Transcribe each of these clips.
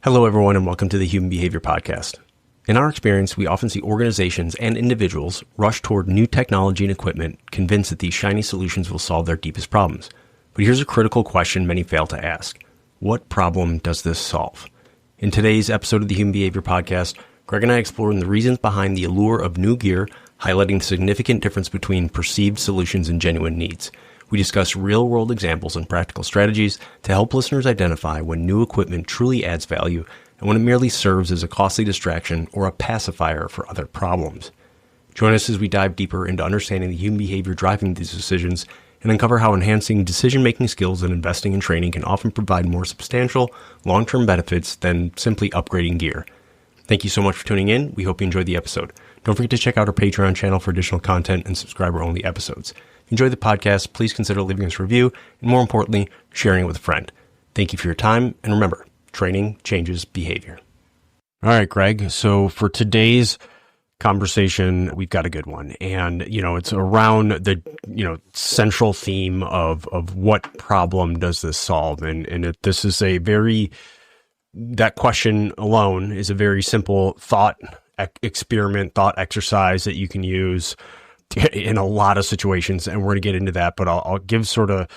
Hello, everyone, and welcome to the Human Behavior Podcast. In our experience, we often see organizations and individuals rush toward new technology and equipment, convinced that these shiny solutions will solve their deepest problems. But here's a critical question many fail to ask. What problem does this solve? In today's episode of the Human Behavior Podcast, Greg and I explore the reasons behind the allure of new gear, highlighting the significant difference between perceived solutions and genuine needs. We discuss real-world examples and practical strategies to help listeners identify when new equipment truly adds value and when it merely serves as a costly distraction or a pacifier for other problems. Join us as we dive deeper into understanding the human behavior driving these decisions and uncover how enhancing decision-making skills and investing in training can often provide more substantial, long-term benefits than simply upgrading gear. Thank you so much for tuning in. We hope you enjoyed the episode. Don't forget to check out our Patreon channel for additional content and subscriber-only episodes. If you enjoy the podcast, please consider leaving us a review and, more importantly, sharing it with a friend. Thank you for your time, and remember, training changes behavior. All right, Greg. So for today's conversation, we've got a good one. And, it's around the, central theme of what problem does this solve? And this is that question alone is a very simple thought experiment, thought exercise that you can use in a lot of situations, and we're going to get into that, but I'll give sort of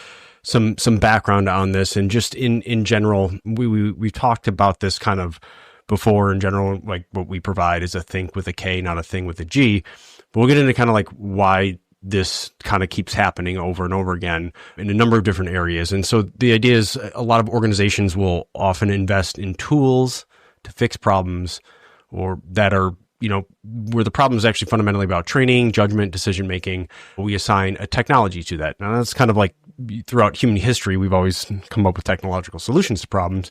some background on this. And just in general, we've talked about this kind of before. In general, like what we provide is a think with a K, not a thing with a G, but we'll get into kind of like why this kind of keeps happening over and over again in a number of different areas. And so the idea is a lot of organizations will often invest in tools to fix problems or that are where the problem is actually fundamentally about training, judgment, decision-making. We assign a technology to that. Now, that's kind of like throughout human history, we've always come up with technological solutions to problems.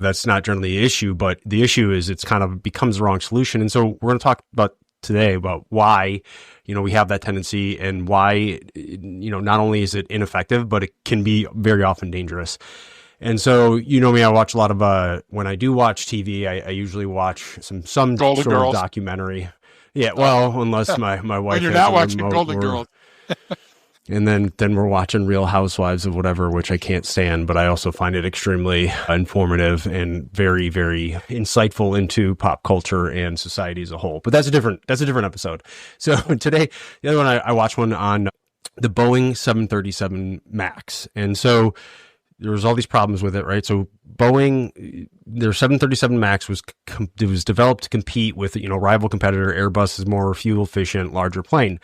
That's not generally the issue, but the issue is it's kind of becomes the wrong solution. And so we're going to talk about today about why, we have that tendency and why, not only is it ineffective, but it can be very often dangerous. And so, me, I watch a lot of, when I do watch TV, I usually watch some Golden sort Girls. of documentary. Yeah, well, unless my wife when you're has not a watching remote, Golden Girls. And then we're watching Real Housewives of whatever, which I can't stand, but I also find it extremely informative and very, very insightful into pop culture and society as a whole. But that's a different episode. So today, the other one, I watched one on the Boeing 737 MAX. And so there was all these problems with it, right? So Boeing, their 737 MAX was developed to compete with, rival competitor Airbus's more fuel efficient, larger plane.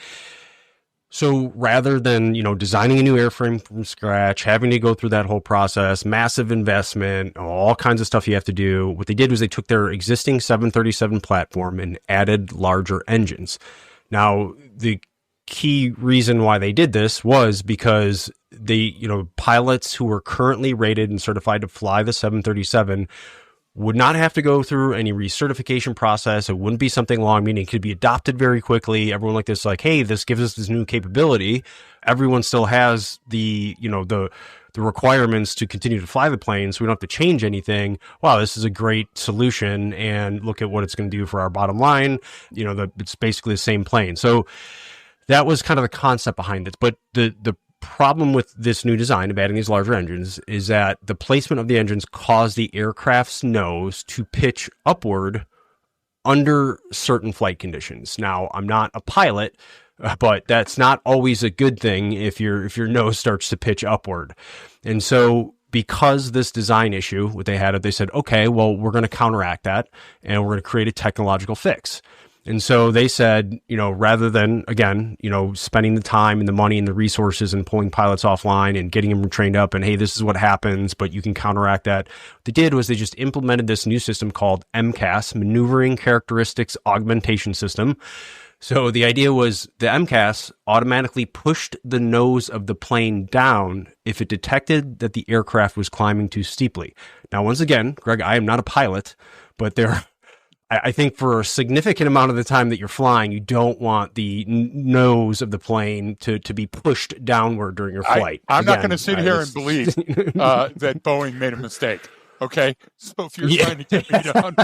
So rather than, designing a new airframe from scratch, having to go through that whole process, massive investment, all kinds of stuff you have to do, what they did was they took their existing 737 platform and added larger engines. Now, the key reason why they did this was because pilots who were currently rated and certified to fly the 737 would not have to go through any recertification process. It wouldn't be something long, meaning it could be adopted very quickly. Everyone like this, like, hey, this gives us this new capability. Everyone still has the requirements to continue to fly the plane, so we don't have to change anything. Wow, this is a great solution, and look at what it's going to do for our bottom line. It's basically the same plane. So that was kind of the concept behind it. But the problem with this new design of adding these larger engines is that the placement of the engines caused the aircraft's nose to pitch upward under certain flight conditions. Now, I'm not a pilot, but that's not always a good thing if your nose starts to pitch upward. And so because this design issue, what they had, they said, okay, well, we're going to counteract that and we're going to create a technological fix. And so they said, rather than, again, spending the time and the money and the resources and pulling pilots offline and getting them trained up and, hey, this is what happens, but you can counteract that. What they did was they just implemented this new system called MCAS, Maneuvering Characteristics Augmentation System. So the idea was the MCAS automatically pushed the nose of the plane down if it detected that the aircraft was climbing too steeply. Now, once again, Greg, I am not a pilot, but I think for a significant amount of the time that you're flying, you don't want the nose of the plane to be pushed downward during your flight. I'm not going to sit here and believe that Boeing made a mistake. Okay, so if you're trying to get me down,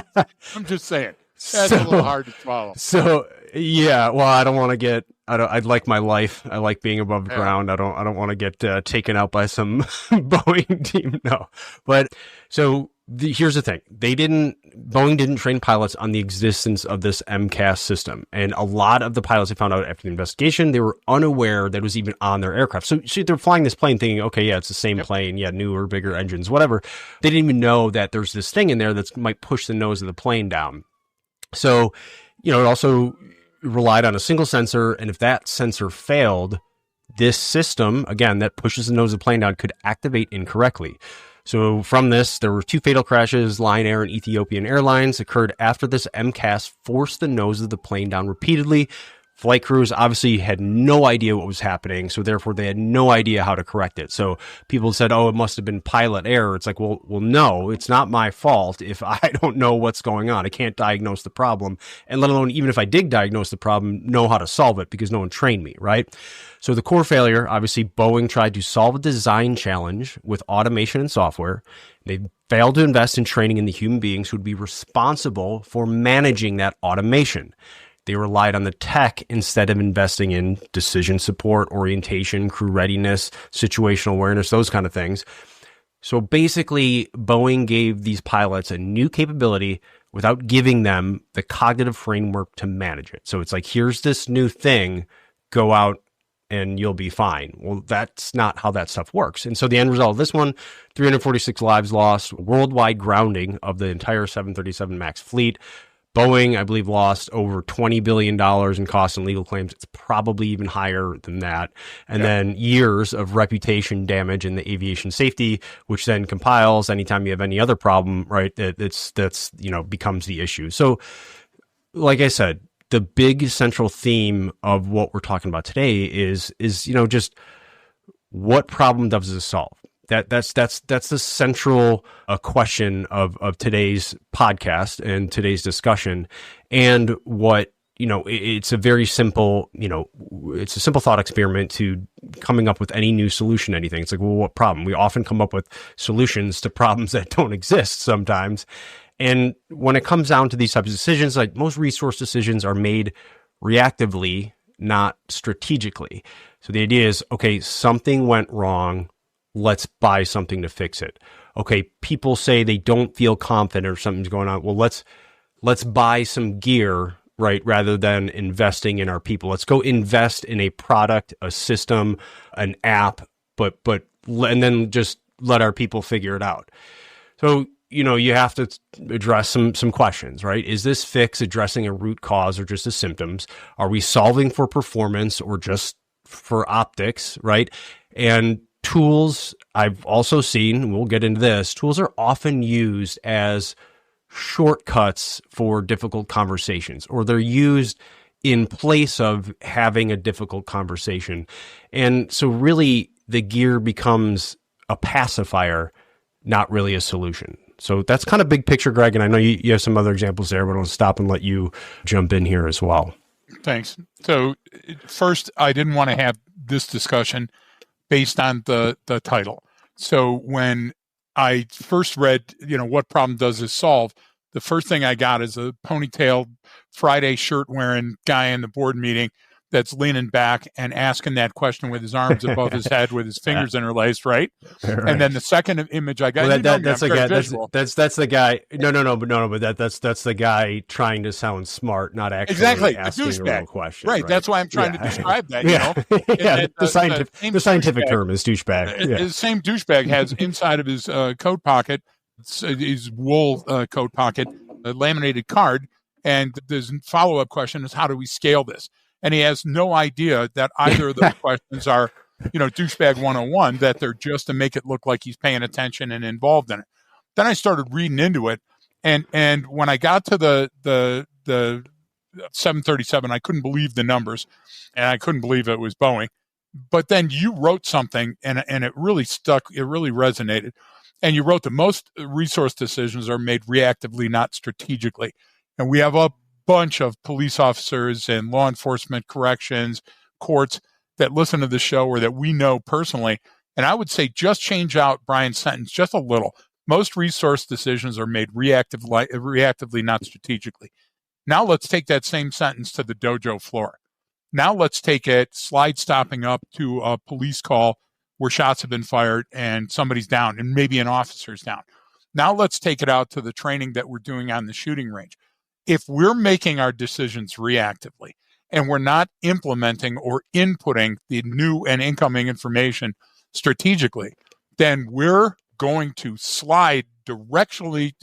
I'm just saying that's a little hard to swallow. So yeah, well, I don't want to get. I like my life. I like being above the ground. I don't want to get taken out by some Boeing team. No, but so Here's the thing. Boeing didn't train pilots on the existence of this MCAS system. And a lot of the pilots they found out after the investigation, they were unaware that it was even on their aircraft. So they're flying this plane thinking, okay, yeah, it's the same plane. Yeah, newer, bigger engines, whatever. They didn't even know that there's this thing in there that might push the nose of the plane down. So, it also relied on a single sensor. And if that sensor failed, this system, again, that pushes the nose of the plane down could activate incorrectly. So from this, there were 2 fatal crashes. Lion Air and Ethiopian Airlines occurred after this MCAS forced the nose of the plane down repeatedly. Flight crews obviously had no idea what was happening, so therefore they had no idea how to correct it. So people said, oh, it must have been pilot error. It's like, well, no, it's not my fault if I don't know what's going on. I can't diagnose the problem, and let alone, even if I did diagnose the problem, know how to solve it because no one trained me, right? So the core failure, obviously, Boeing tried to solve a design challenge with automation and software. They failed to invest in training in the human beings who would be responsible for managing that automation. They relied on the tech instead of investing in decision support, orientation, crew readiness, situational awareness, those kind of things. So basically, Boeing gave these pilots a new capability without giving them the cognitive framework to manage it. So it's like, here's this new thing, go out and you'll be fine. Well, that's not how that stuff works. And so the end result of this one, 346 lives lost, worldwide grounding of the entire 737 MAX fleet. Boeing, I believe, lost over $20 billion in costs and legal claims. It's probably even higher than that. And then years of reputation damage in the aviation safety, which then compiles anytime you have any other problem, right? That's becomes the issue. So, like I said, the big central theme of what we're talking about today is just what problem does this solve? That's the central question of today's podcast and today's discussion. And what, it's a very simple, it's a simple thought experiment to coming up with any new solution to anything. It's like, well, what problem? We often come up with solutions to problems that don't exist sometimes. And when it comes down to these types of decisions, like most resource decisions are made reactively, not strategically. So the idea is, okay, something went wrong. Let's buy something to fix it. Okay, people say they don't feel confident or something's going on. Well, let's buy some gear, right, rather than investing in our people. Let's go invest in a product, a system, an app, and then just let our people figure it out. So, you have to address some questions, right? Is this fix addressing a root cause or just the symptoms? Are we solving for performance or just for optics, right? And tools, I've also seen, we'll get into this, tools are often used as shortcuts for difficult conversations, or they're used in place of having a difficult conversation. And so really the gear becomes a pacifier, not really a solution. So that's kind of big picture, Greg. And I know you have some other examples there, but I'll stop and let you jump in here as well. Thanks. So first, I didn't want to have this discussion based on the title. So when I first read, what problem does this solve? The first thing I got is a ponytailed Friday shirt wearing guy in the board meeting that's leaning back and asking that question with his arms above his head with his fingers interlaced, right? And then the second image I got, that's the guy. That's the guy. But that's the guy trying to sound smart, not actually asking a real question. Right. That's why I'm trying to describe that. The scientific term is douchebag. The same douchebag has inside of his coat pocket, his wool coat pocket, a laminated card, and the follow-up question is, how do we scale this? And he has no idea that either of those questions are, douchebag 101, that they're just to make it look like he's paying attention and involved in it. Then I started reading into it. And when I got to the 737, I couldn't believe the numbers, and I couldn't believe it was Boeing. But then you wrote something, and it really stuck. It really resonated. And you wrote that most resource decisions are made reactively, not strategically. And we have a bunch of police officers and law enforcement, corrections, courts that listen to the show or that we know personally. And I would say just change out Brian's sentence just a little. Most resource decisions are made reactively, not strategically. Now let's take that same sentence to the dojo floor. Now let's take it slide stopping up to a police call where shots have been fired and somebody's down and maybe an officer's down. Now let's take it out to the training that we're doing on the shooting range. If we're making our decisions reactively and we're not implementing or inputting the new and incoming information strategically, then we're going to slide directly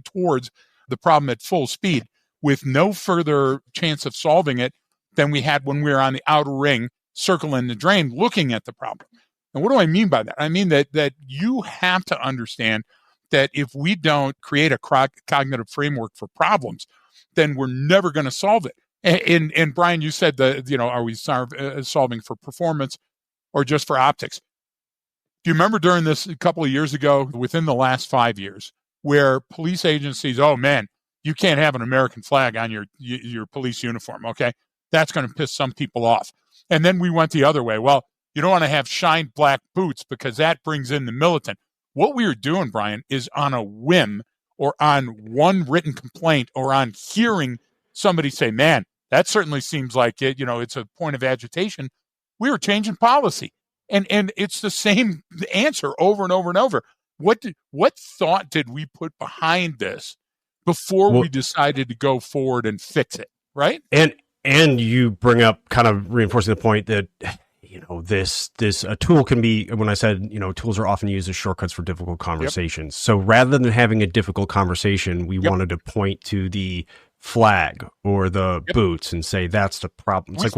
towards the problem at full speed with no further chance of solving it than we had when we were on the outer ring, circling the drain, looking at the problem. And what do I mean by that? I mean that you have to understand that if we don't create a cognitive framework for problems, then we're never going to solve it. And Brian, you said are we solving for performance or just for optics? Do you remember during this a couple of years ago, within the last 5 years, where police agencies, oh man, you can't have an American flag on your police uniform, okay? That's going to piss some people off. And then we went the other way. Well, you don't want to have shined black boots because that brings in the militant. What we are doing, Brian, is on a whim or on one written complaint or on hearing somebody say, man, that certainly seems like it, it's a point of agitation. We were changing policy. And it's the same answer over and over and over. What thought did we put behind this before we decided to go forward and fix it, right? And you bring up, kind of reinforcing the point that a tool can be, when I said, tools are often used as shortcuts for difficult conversations. Yep. So rather than having a difficult conversation, we wanted to point to the flag or the boots and say, that's the problem. It's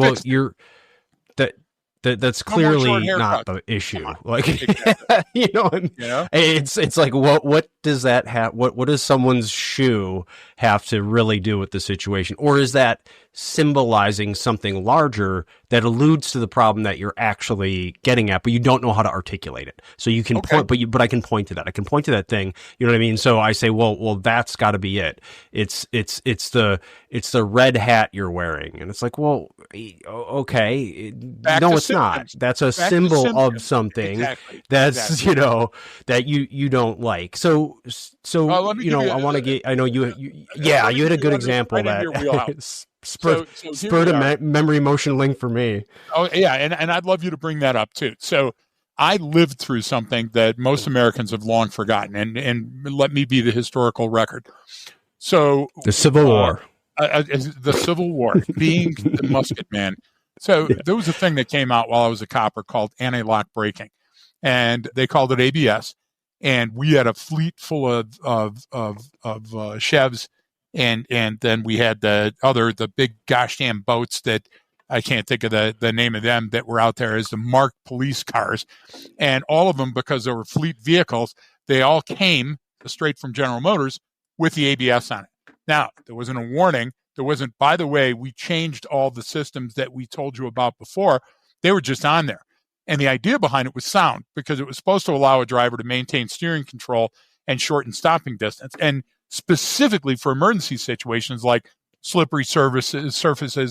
that's clearly not the issue. Like, exactly. It's like, what does that have? What does someone's shoe have to really do with the situation? Or is that symbolizing something larger that alludes to the problem that you're actually getting at, but you don't know how to articulate it? So you can point, but I can point to that. I can point to that thing. You know what I mean? So I say, well, that's got to be it. It's the red hat you're wearing, and it's like, well, okay, no, it's not. That's a symbol of something. Exactly. That's that you don't like. So I want to get. I know you had a good example that spurred a memory motion link for me. Oh yeah, and I'd love you to bring that up too. So I lived through something that most Americans have long forgotten, and let me be the historical record. So the Civil War. The Civil War, being the musket man. So there was a thing that came out while I was a copper called anti-lock braking, and they called it ABS. And we had a fleet full of Chevs, and then we had the big gosh damn boats that I can't think of the name of them that were out there as the marked police cars, and all of them, because they were fleet vehicles, they all came straight from General Motors with the ABS on it. Now, there wasn't a warning. There wasn't, by the way, we changed all the systems that we told you about before. They were just on there. And the idea behind it was sound, because it was supposed to allow a driver to maintain steering control and shorten stopping distance. And specifically for emergency situations like slippery surfaces,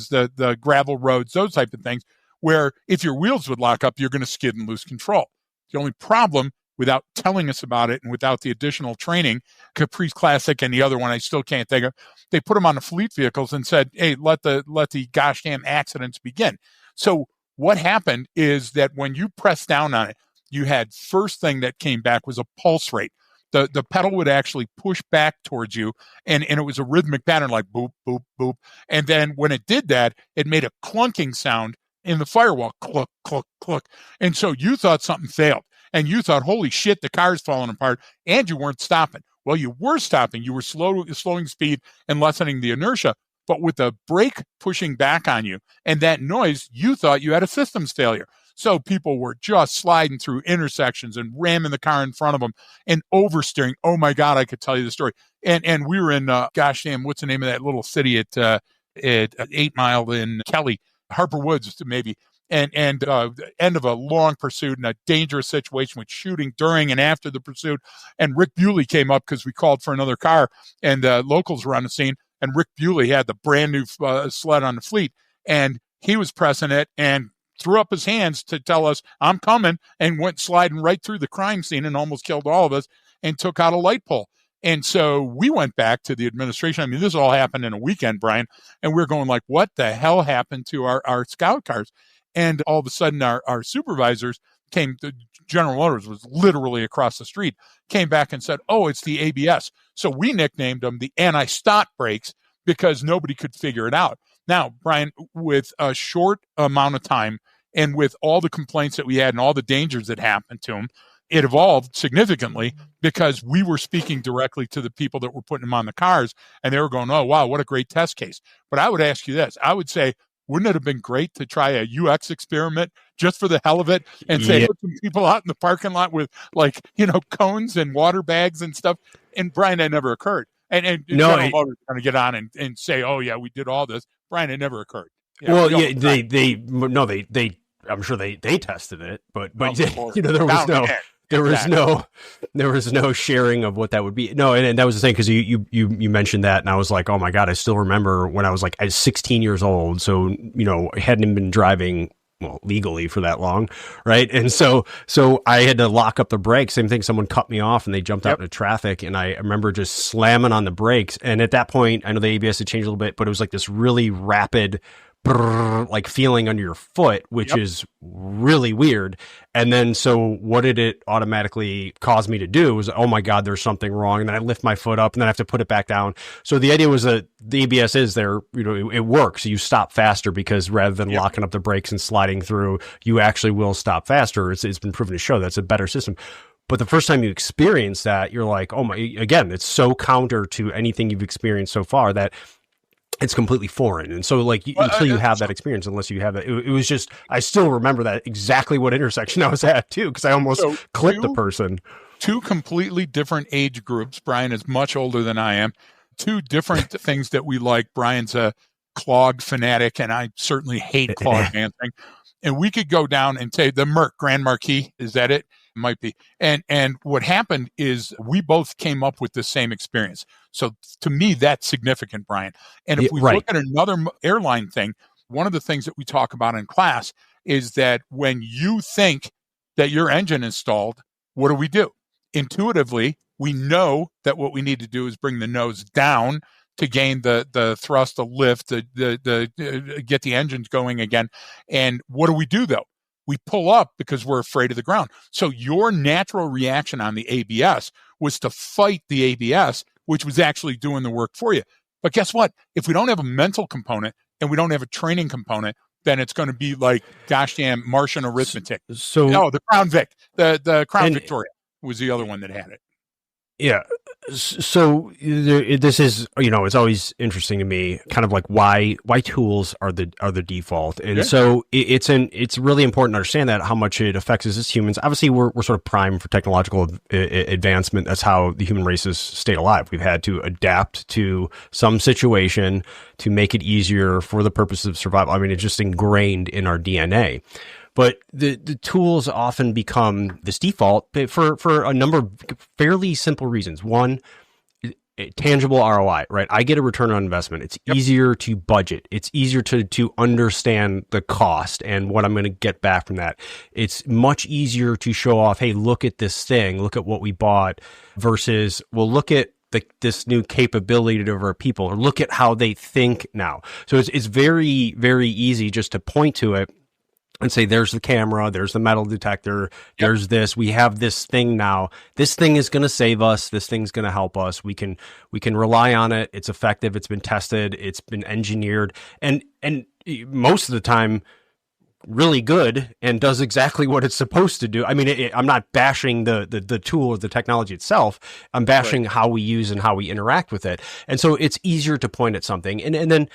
the gravel roads, those type of things, where if your wheels would lock up, you're going to skid and lose control. The only problem, without telling us about it and without the additional training, Caprice Classic and the other one I still can't think of, they put them on the fleet vehicles and said, hey, let the gosh damn accidents begin. So what happened is that when you pressed down on it, you had, first thing that came back was a pulse rate. The pedal would actually push back towards you, and it was a rhythmic pattern, like boop, boop, boop. And then when it did that, it made a clunking sound in the firewall, cluck, cluck, cluck. And so you thought something failed, and you thought, holy shit, the car's falling apart, and you weren't stopping. Well, you were stopping. You were slowing speed and lessening the inertia. But with the brake pushing back on you and that noise, you thought you had a systems failure. So people were just sliding through intersections and ramming the car in front of them and oversteering. Oh my God, I could tell you the story. And we were in, gosh damn, what's the name of that little city at 8 Mile in Kelly, Harper Woods, maybe. And end of a long pursuit and a dangerous situation with shooting during and after the pursuit. And Rick Bewley came up because we called for another car, and locals were on the scene. And Rick Bewley had the brand new sled on the fleet, and he was pressing it and threw up his hands to tell us, I'm coming, and went sliding right through the crime scene and almost killed all of us and took out a light pole. And so we went back to the administration. I mean, this all happened in a weekend, Brian, and we're going like, what the hell happened to our scout cars? And all of a sudden our supervisors the General Motors was literally across the street, came back and said, oh, it's the ABS. So we nicknamed them the anti-stot brakes because nobody could figure it out. Now, Brian, with a short amount of time and with all the complaints that we had and all the dangers that happened to them, it evolved significantly because we were speaking directly to the people that were putting them on the cars, and they were going, oh, wow, what a great test case. But I would ask you this. I would say, wouldn't it have been great to try a UX experiment just for the hell of it and say, put some people out in the parking lot with cones and water bags and stuff? And Brian, that never occurred. And General Motors are going to get on and say, oh, yeah, we did all this. Brian, it never occurred. They I'm sure they tested it, but there was no sharing of what that would be. No, and that was the thing, because you mentioned that, and I was like, oh my God, I still remember when I was 16 years old. So, I hadn't been driving legally for that long, right? And so I had to lock up the brakes. Same thing, someone cut me off and they jumped out into traffic, and I remember just slamming on the brakes. And at that point, I know the ABS had changed a little bit, but it was like this really rapid like feeling under your foot, which is really weird. And then, so what did it automatically cause me to do was, oh my God, there's something wrong. And then I lift my foot up and then I have to put it back down. So the idea was that the ABS is there, it works. You stop faster because rather than locking up the brakes and sliding through, you actually will stop faster. It's been proven to show that's a better system. But the first time you experience that, you're like, oh my, again, it's so counter to anything you've experienced so far that it's completely foreign. And so until you have that experience, unless you have it, it was just, I still remember that exactly what intersection I was at too, because I almost clipped the person. Two completely different age groups. Brian is much older than I am. Two different things that we like. Brian's a clog fanatic, and I certainly hate clog dancing. And we could go down and say the Grand Marquis, is that it? Might be. And what happened is we both came up with the same experience. So to me, that's significant, Brian. And if we look at another airline thing, one of the things that we talk about in class is that when you think that your engine is stalled, what do? Intuitively, we know that what we need to do is bring the nose down to gain the thrust, the lift, the get the engines going again. And what do though? We pull up because we're afraid of the ground. So your natural reaction on the ABS was to fight the ABS, which was actually doing the work for you. But guess what? If we don't have a mental component and we don't have a training component, then it's going to be like gosh damn Martian arithmetic. So the Crown Vic, the Crown Victoria was the other one that had it. Yeah. So this is, it's always interesting to me, kind of like why tools are the default. And so it's really important to understand that how much it affects us as humans. Obviously we're sort of primed for technological advancement. That's how the human race has stayed alive. We've had to adapt to some situation to make it easier for the purposes of survival. I mean, it's just ingrained in our DNA. But the tools often become this default for a number of fairly simple reasons. One, tangible ROI, right? I get a return on investment. It's easier to budget. It's easier to understand the cost and what I'm going to get back from that. It's much easier to show off, hey, look at this thing, look at what we bought, versus, well, look at this new capability of our people, or look at how they think now. So it's very, very easy just to point to it and say, there's the camera, there's the metal detector, there's this, we have this thing now. This thing is going to save us. This thing's going to help us. We can rely on it. It's effective. It's been tested. It's been engineered. And most of the time, really good and does exactly what it's supposed to do. I mean, I'm not bashing the tool or the technology itself. I'm bashing how we use and how we interact with it. And so it's easier to point at something. And then,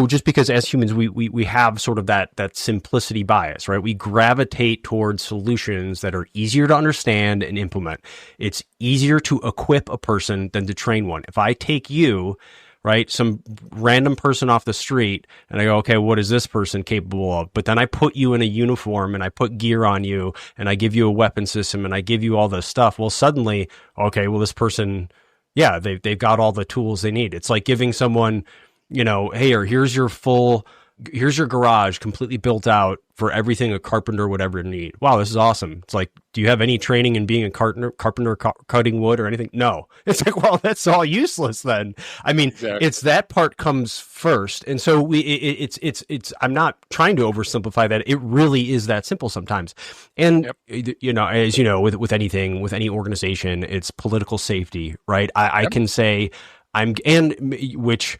just because as humans, we have sort of that simplicity bias, right? We gravitate towards solutions that are easier to understand and implement. It's easier to equip a person than to train one. If I take you, right, some random person off the street, and I go, okay, what is this person capable of? But then I put you in a uniform and I put gear on you and I give you a weapon system and I give you all this stuff. Well, suddenly, okay, well, this person, they've got all the tools they need. It's like giving someone, hey, or here's your full here's your garage completely built out for everything a carpenter would ever need. Wow, this is awesome. It's like, do you have any training in being a carpenter cutting wood or anything? No. It's like, well, that's all useless then. I mean, Exactly. it's that part comes first. And so it's, I'm not trying to oversimplify that. It really is that simple sometimes. And, you know, as you know, with anything, with any organization, it's political safety, right? I can say which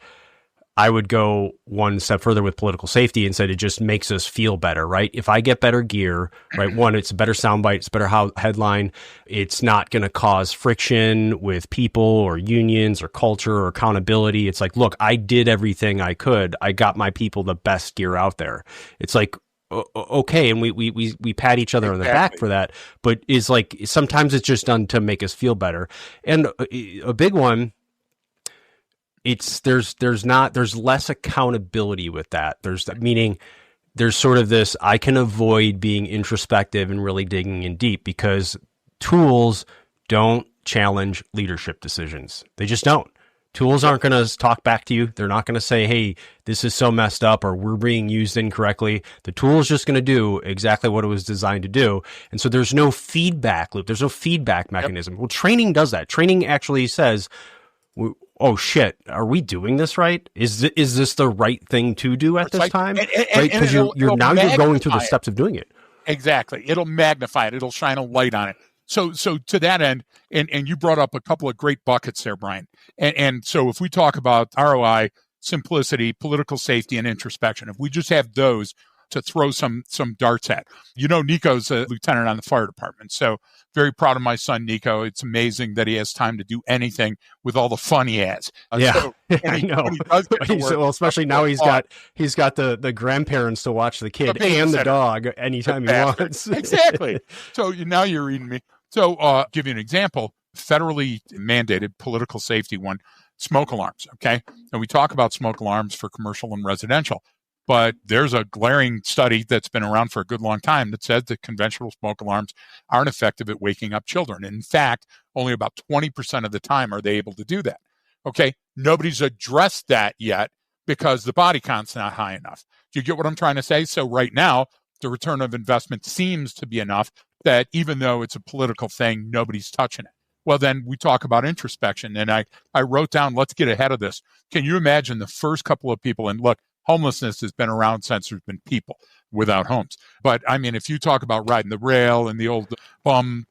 I would go one step further with political safety and said it just makes us feel better, right? If I get better gear, right? One, it's a better soundbite, it's a better headline. It's not going to cause friction with people or unions or culture or accountability. It's like, look, I did everything I could. I got my people the best gear out there. It's like, okay, and we pat each other on the back for that, but is like sometimes it's just done to make us feel better. And a big one, there's less accountability with that. Meaning there's sort of this, I can avoid being introspective and really digging in deep because tools don't challenge leadership decisions. They just don't. Tools aren't going to talk back to you. They're not going to say, hey, this is so messed up or we're being used incorrectly. The tool is just going to do exactly what it was designed to do. And so there's no feedback loop. There's no feedback mechanism. Well, training does that. Training actually says, oh shit, are we doing this right? Is this the right thing to do at this time? Right? Because you're going through the steps of doing it. Exactly. It'll magnify it. It'll shine a light on it. So to that end, and you brought up a couple of great buckets there, Brian. And so if we talk about ROI, simplicity, political safety, and introspection, if we just have those to throw some darts at. You know, Nico's a lieutenant on the fire department. So very proud of my son, Nico. It's amazing that he has time to do anything with all the fun he has. Yeah, I know. Well, especially now he's got the grandparents to watch the kid and the dog anytime he wants. Exactly. So now you're reading me. So give you an example, federally mandated political safety one, smoke alarms, okay? And we talk about smoke alarms for commercial and residential. But there's a glaring study that's been around for a good long time that says that conventional smoke alarms aren't effective at waking up children. In fact, only about 20% of the time are they able to do that. Okay, nobody's addressed that yet because the body count's not high enough. Do you get what I'm trying to say? So right now, the return of investment seems to be enough that even though it's a political thing, nobody's touching it. Well, then we talk about introspection. And I wrote down, let's get ahead of this. Can you imagine the first couple of people, and look, homelessness has been around since there's been people without homes. But I mean, if you talk about riding the rail and the old bum,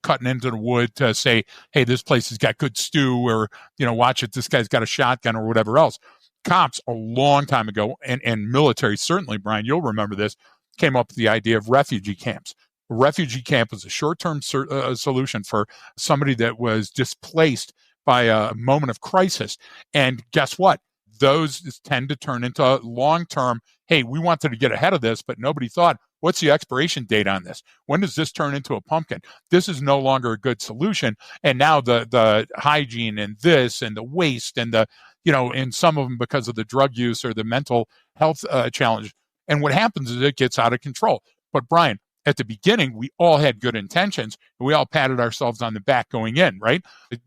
cutting into the wood to say, hey, this place has got good stew, or, watch it, this guy's got a shotgun or whatever else. Cops a long time ago, and military certainly, Brian, you'll remember this, came up with the idea of refugee camps. A refugee camp was a short-term solution for somebody that was displaced by a moment of crisis. And guess what? Those tend to turn into long-term, hey, we wanted to get ahead of this, but nobody thought, what's the expiration date on this? When does this turn into a pumpkin? This is no longer a good solution. And now the hygiene and this and the waste and and some of them because of the drug use or the mental health challenge. And what happens is it gets out of control. But Brian, at the beginning, we all had good intentions and we all patted ourselves on the back going in, right? I'll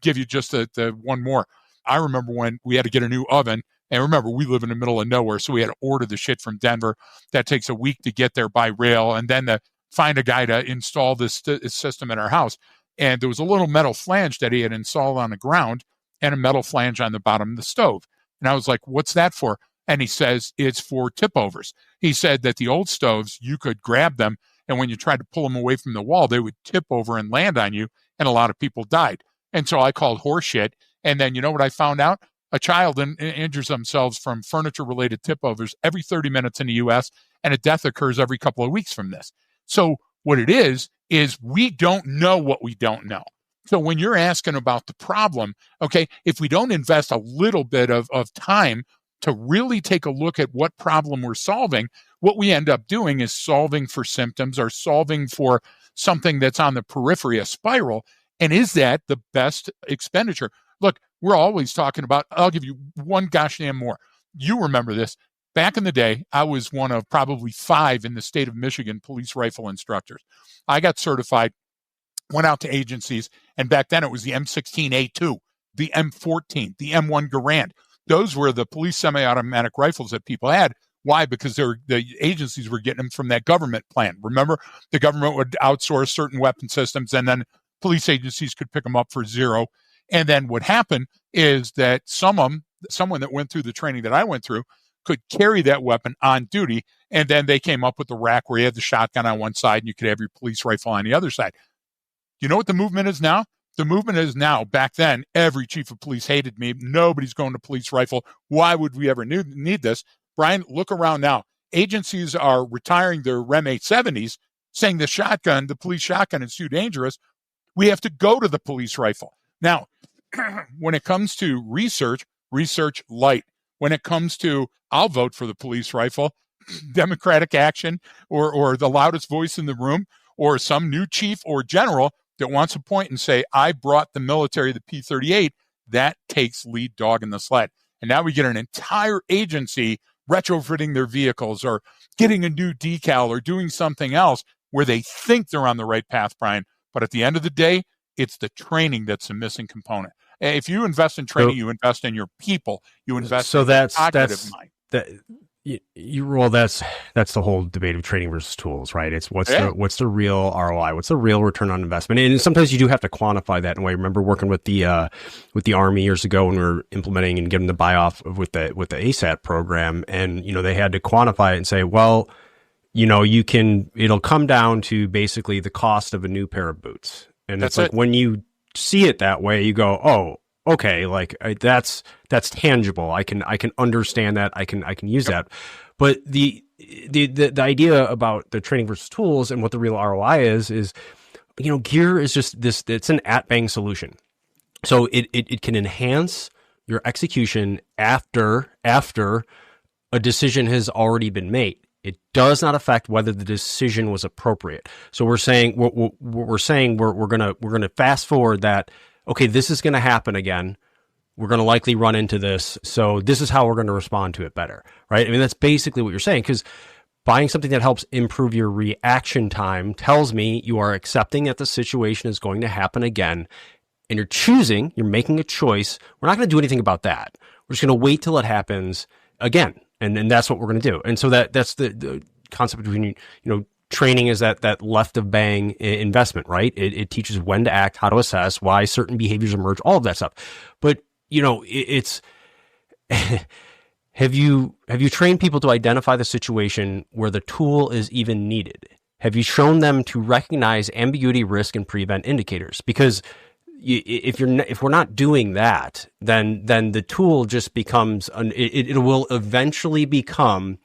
give you just the one more. I remember when we had to get a new oven, and remember, we live in the middle of nowhere, so we had to order the shit from Denver. That takes a week to get there by rail, and then to find a guy to install this system in our house. And there was a little metal flange that he had installed on the ground and a metal flange on the bottom of the stove. And I was like, what's that for? And he says, it's for tip overs. He said that the old stoves, you could grab them, and when you tried to pull them away from the wall, they would tip over and land on you, and a lot of people died. And so I called horseshit. And then you know what I found out? A child injures themselves from furniture-related tip-overs every 30 minutes in the U.S., and a death occurs every couple of weeks from this. So what it is we don't know what we don't know. So when you're asking about the problem, okay, if we don't invest a little bit of time to really take a look at what problem we're solving, what we end up doing is solving for symptoms or solving for something that's on the periphery, a spiral. And is that the best expenditure? Look, we're always talking about, I'll give you one gosh damn more. You remember this. Back in the day, I was one of probably 5 in the state of Michigan police rifle instructors. I got certified, went out to agencies, and back then it was the M16A2, the M14, the M1 Garand. Those were the police semi-automatic rifles that people had. Why? Because the agencies were getting them from that government plan. Remember, the government would outsource certain weapon systems, and then police agencies could pick them up for zero. And then what happened is that someone that went through the training that I went through could carry that weapon on duty. And then they came up with the rack where you had the shotgun on one side and you could have your police rifle on the other side. You know what the movement is now? The movement is now, back then, every chief of police hated me. Nobody's going to police rifle. Why would we ever need this? Brian, look around now. Agencies are retiring their REM 870s, saying the police shotgun is too dangerous. We have to go to the police rifle. Now, when it comes to research light. When it comes to, I'll vote for the police rifle, democratic action, or the loudest voice in the room, or some new chief or general that wants to point and say, I brought the military the P-38, that takes lead dog in the sled. And now we get an entire agency retrofitting their vehicles or getting a new decal or doing something else where they think they're on the right path, Brian. But at the end of the day, it's the training that's a missing component. If you invest in training, you invest in your people. You invest in the cognitive mind. That's the whole debate of training versus tools, right? It's what's the real ROI? What's the real return on investment? And sometimes you do have to quantify that in a way. I remember working with the Army years ago when we were implementing and getting the buy off with the ASAT program, and they had to quantify it and say, well, it'll come down to basically the cost of a new pair of boots, and that's like when you see it that way, you go, oh, okay, like that's tangible. I can understand that. I can use that. But the idea about the training versus tools and what the real ROI is gear is just this. It's an at-bang solution, so it can enhance your execution after a decision has already been made. It does not affect whether the decision was appropriate. So we're saying we're gonna fast forward that. Okay, this is going to happen again. We're going to likely run into this. So this is how we're going to respond to it better, right? I mean, that's basically what you're saying, because buying something that helps improve your reaction time tells me you are accepting that the situation is going to happen again, and you're making a choice. We're not going to do anything about that. We're just going to wait till it happens again. And that's what we're going to do. And so that's the concept between, training is that left of bang investment, right? It teaches when to act, how to assess, why certain behaviors emerge, all of that stuff. But, it's, have you trained people to identify the situation where the tool is even needed? Have you shown them to recognize ambiguity, risk, and prevent indicators? Because if we're not doing that, then the tool just becomes, it will eventually become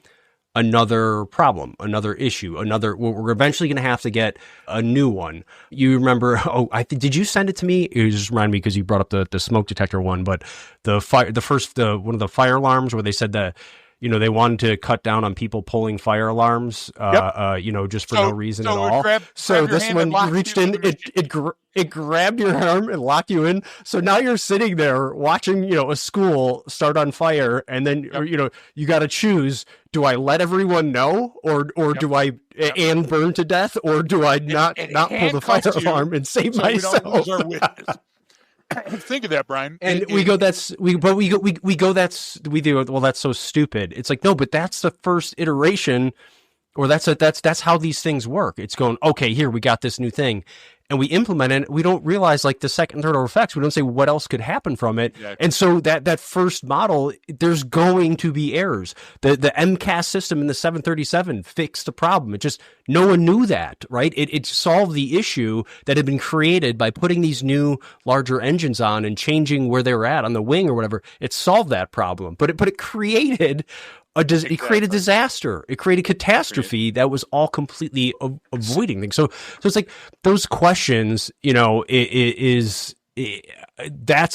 another problem, another issue, we're eventually going to have to get a new one. You remember, did you send it to me? It just reminded me because you brought up the smoke detector one, but one of the fire alarms where they said that, they wanted to cut down on people pulling fire alarms, just for no reason at all. So this one reached in, it grabbed your arm and locked you in. So now you're sitting there watching, a school start on fire, and then, you got to choose: do I let everyone know, or do I and burn to death, or do I not pull the fire alarm and save myself? Think of that, Brian. And that's so stupid. It's like, no, but that's the first iteration, or that's how these things work. It's going, okay, here, we got this new thing, and we implement it. We don't realize like the second, third order effects. We don't say what else could happen from it. Yeah. And so that first model, there's going to be errors. The MCAS system in the 737 fixed the problem. It just, no one knew that, right? It solved the issue that had been created by putting these new larger engines on and changing where they were at on the wing or whatever. It solved that problem, but it created it created disaster. It created catastrophe that was all completely avoiding things. So it's like those questions, that's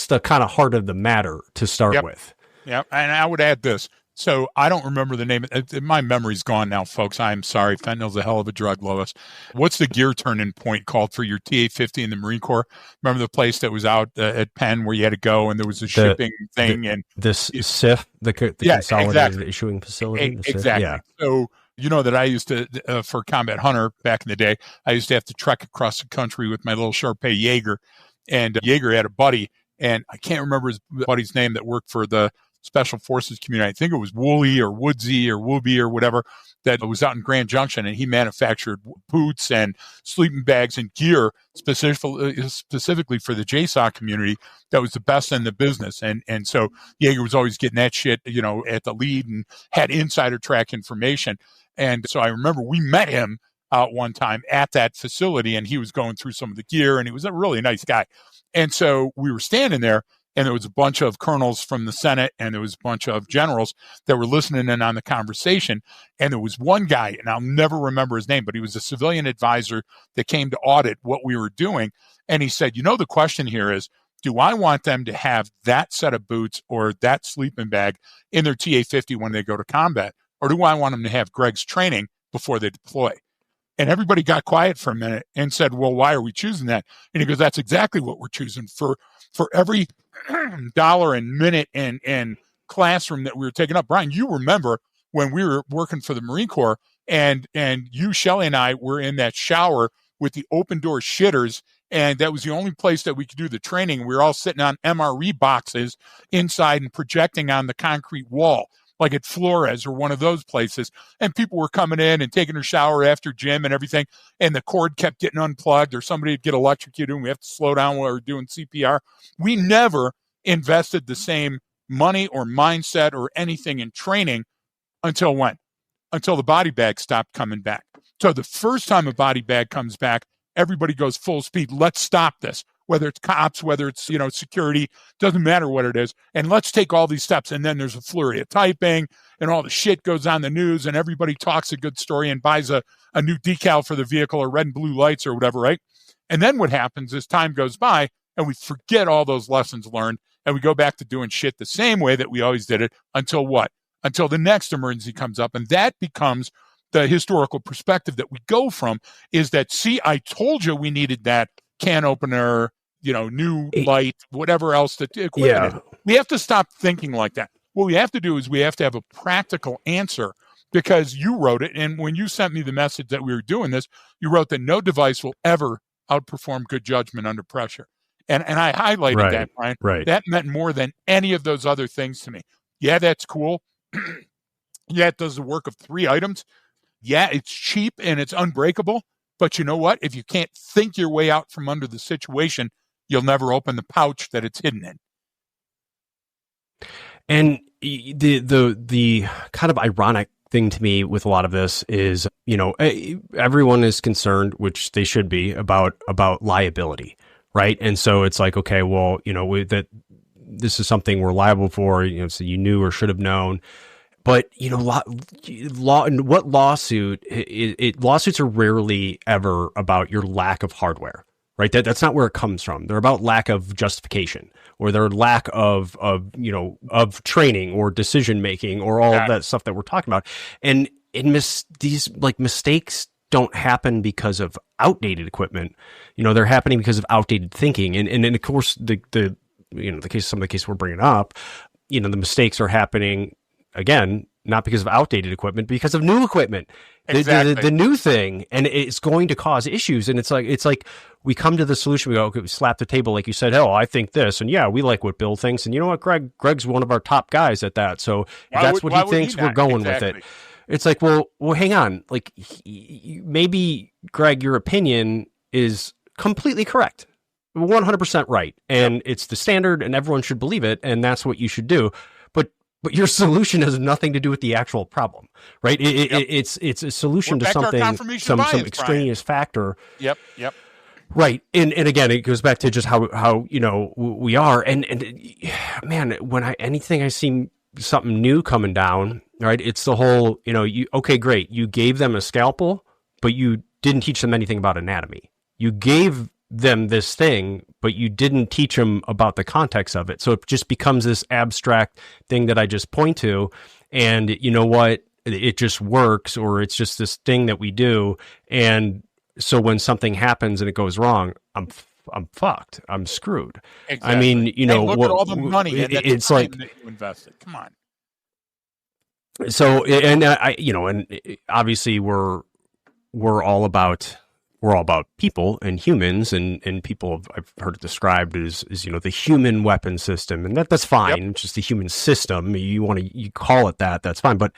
the kind of heart of the matter to start with. Yeah. And I would add this. So I don't remember the name. My memory's gone now, folks. I'm sorry. Fentanyl's a hell of a drug, Lois. What's the gear turn-in point called for your TA-50 in the Marine Corps? Remember the place that was out at Penn where you had to go and there was a shipping thing? And CIF, the Consolidated Issuing Facility? Exactly. Yeah. So you know that I used to, for Combat Hunter back in the day, I used to have to trek across the country with my little Sharpei Jaeger. And Jaeger had a buddy, and I can't remember his buddy's name, that worked for the special forces community. I think it was Woolley or Woodsy or Wooby or whatever that was out in Grand Junction, and he manufactured boots and sleeping bags and gear specifically for the JSOC community that was the best in the business. And so Yeager was always getting that shit, at the lead and had insider track information. And so I remember we met him one time at that facility, and he was going through some of the gear, and he was a really nice guy. And so we were standing there, and there was a bunch of colonels from the Senate, and there was a bunch of generals that were listening in on the conversation. And there was one guy, and I'll never remember his name, but he was a civilian advisor that came to audit what we were doing. And he said, the question here is, do I want them to have that set of boots or that sleeping bag in their TA-50 when they go to combat? Or do I want them to have Greg's training before they deploy? And everybody got quiet for a minute and said, well, why are we choosing that? And he goes, that's exactly what we're choosing. For every dollar and minute and classroom that we were taking up. Brian, you remember when we were working for the Marine Corps, and you, Shelley, and I were in that shower with the open door shitters, and that was the only place that we could do the training. We were all sitting on MRE boxes inside and projecting on the concrete wall, like at Flores or one of those places. And people were coming in and taking a shower after gym and everything, and the cord kept getting unplugged, or somebody would get electrocuted, and we have to slow down while we're doing CPR. We never invested the same money or mindset or anything in training until when? Until the body bag stopped coming back. So the first time a body bag comes back, everybody goes full speed. Let's stop this. Whether it's cops, whether it's, security, doesn't matter what it is. And let's take all these steps. And then there's a flurry of typing, and all the shit goes on the news, and everybody talks a good story and buys a new decal for the vehicle, or red and blue lights or whatever, right? And then what happens is time goes by and we forget all those lessons learned, and we go back to doing shit the same way that we always did it until what? Until the next emergency comes up. And that becomes the historical perspective that we go from, is that, see, I told you we needed that can opener, new light, whatever else the equipment is. We have to stop thinking like that. What we have to do is we have to have a practical answer, because you wrote it. And when you sent me the message that we were doing this, you wrote that no device will ever outperform good judgment under pressure. And I highlighted that, Brian. Right. That meant more than any of those other things to me. Yeah, that's cool. Yeah, it does the work of 3 items. Yeah, it's cheap and it's unbreakable. But you know what? If you can't think your way out from under the situation, you'll never open the pouch that it's hidden in. And the kind of ironic thing to me with a lot of this is, everyone is concerned, which they should be, about liability, right? And so it's like, okay, well, that this is something we're liable for, so you knew or should have known. But, what lawsuits are rarely ever about your lack of hardware, right? That's not where it comes from. They're about lack of justification, or their lack of training or decision making, or all of that stuff that we're talking about. And these mistakes don't happen because of outdated equipment. They're happening because of outdated thinking. And of course, some of the cases we're bringing up, the mistakes are happening, again, not because of outdated equipment, because of new equipment, exactly. the new thing, and it's going to cause issues. And it's like we come to the solution. We go, okay, we slap the table, like you said. Oh, I think this, and yeah, we like what Bill thinks, and you know what, Greg's one of our top guys at that. So if that's what he thinks, we're going with it. It's like, well, hang on. Like, maybe Greg, your opinion is completely correct, 100% right, and it's the standard, and everyone should believe it, and that's what you should do. But your solution has nothing to do with the actual problem, right? It's a solution to something, some extraneous factor. Yep. Right. And again, it goes back to just how we are. And man, when anything I see something new coming down, right? It's the whole, okay, great. You gave them a scalpel, but you didn't teach them anything about anatomy. You gave them this thing, but you didn't teach them about the context of it. So it just becomes this abstract thing that I just point to, and you know what? It just works, or it's just this thing that we do. And so when something happens and it goes wrong, I'm fucked. I'm screwed. Exactly. I mean, look at all the money it's like that you invested. Come on. So, and and obviously we're all about we're all about people and humans, and people I've heard it described as, you know, the human weapon system, and that's fine. Yep. It's just the human system. You call it that, that's fine. But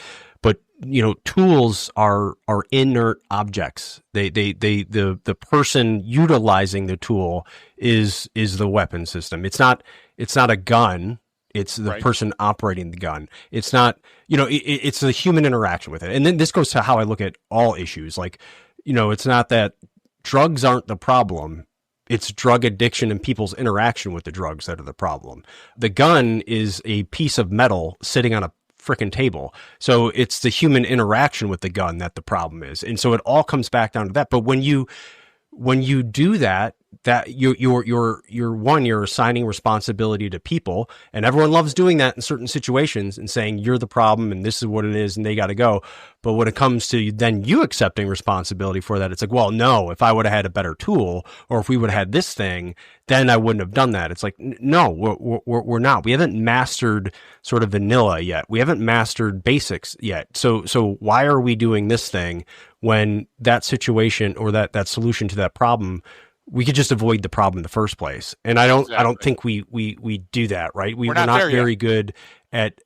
you know, tools are inert objects. The person utilizing the tool is the weapon system. It's not a gun. It's the Right. person operating the gun. It's not, you know, it's the human interaction with it. And then this goes to how I look at all issues. Like, you know, it's not that drugs aren't the problem. It's drug addiction and people's interaction with the drugs that are the problem. The gun is a piece of metal sitting on a freaking table. So it's the human interaction with the gun that the problem is. And so it all comes back down to that. But when you do that, you're assigning responsibility to people, and everyone loves doing that in certain situations and saying you're the problem and this is what it is and they got to go. But when it comes to then you accepting responsibility for that, it's like, well, no, if I would have had a better tool, or if we would have had this thing, then I wouldn't have done that. It's like, no, we're not. We haven't mastered sort of vanilla yet. We haven't mastered basics yet. So why are we doing this thing when that situation or that solution to that problem, we could just avoid the problem in the first place? And I don't think we do that, right? We're not very good at,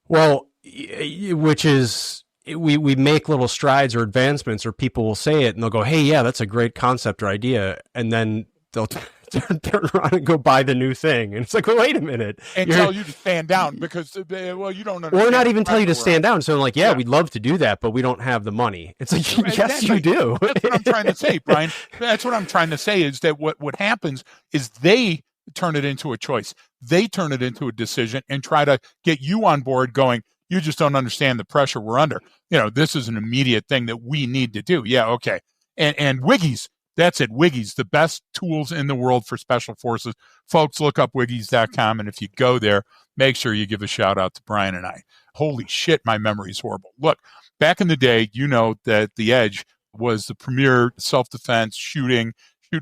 well, which is, we make little strides or advancements, or people will say it and they'll go, hey, yeah, that's a great concept or idea. And then they'll turn around and go buy the new thing. And it's like, well, wait a minute. And tell you to stand down because, well, you don't understand. Or not even tell you to stand down. So I'm like, yeah, we'd love to do that, but we don't have the money. It's like, yes, you do. That's what I'm trying to say, Brian. That's what I'm trying to say is that what happens is they turn it into a choice. They turn it into a decision and try to get you on board going, you just don't understand the pressure we're under. You know, this is an immediate thing that we need to do. Yeah, okay. And Wiggies, that's it. Wiggies, the best tools in the world for special forces. Folks, look up wiggies.com. And if you go there, make sure you give a shout out to Brian and I. Holy shit, my memory is horrible. Look, back in the day, you know that the Edge was the premier self-defense shoot,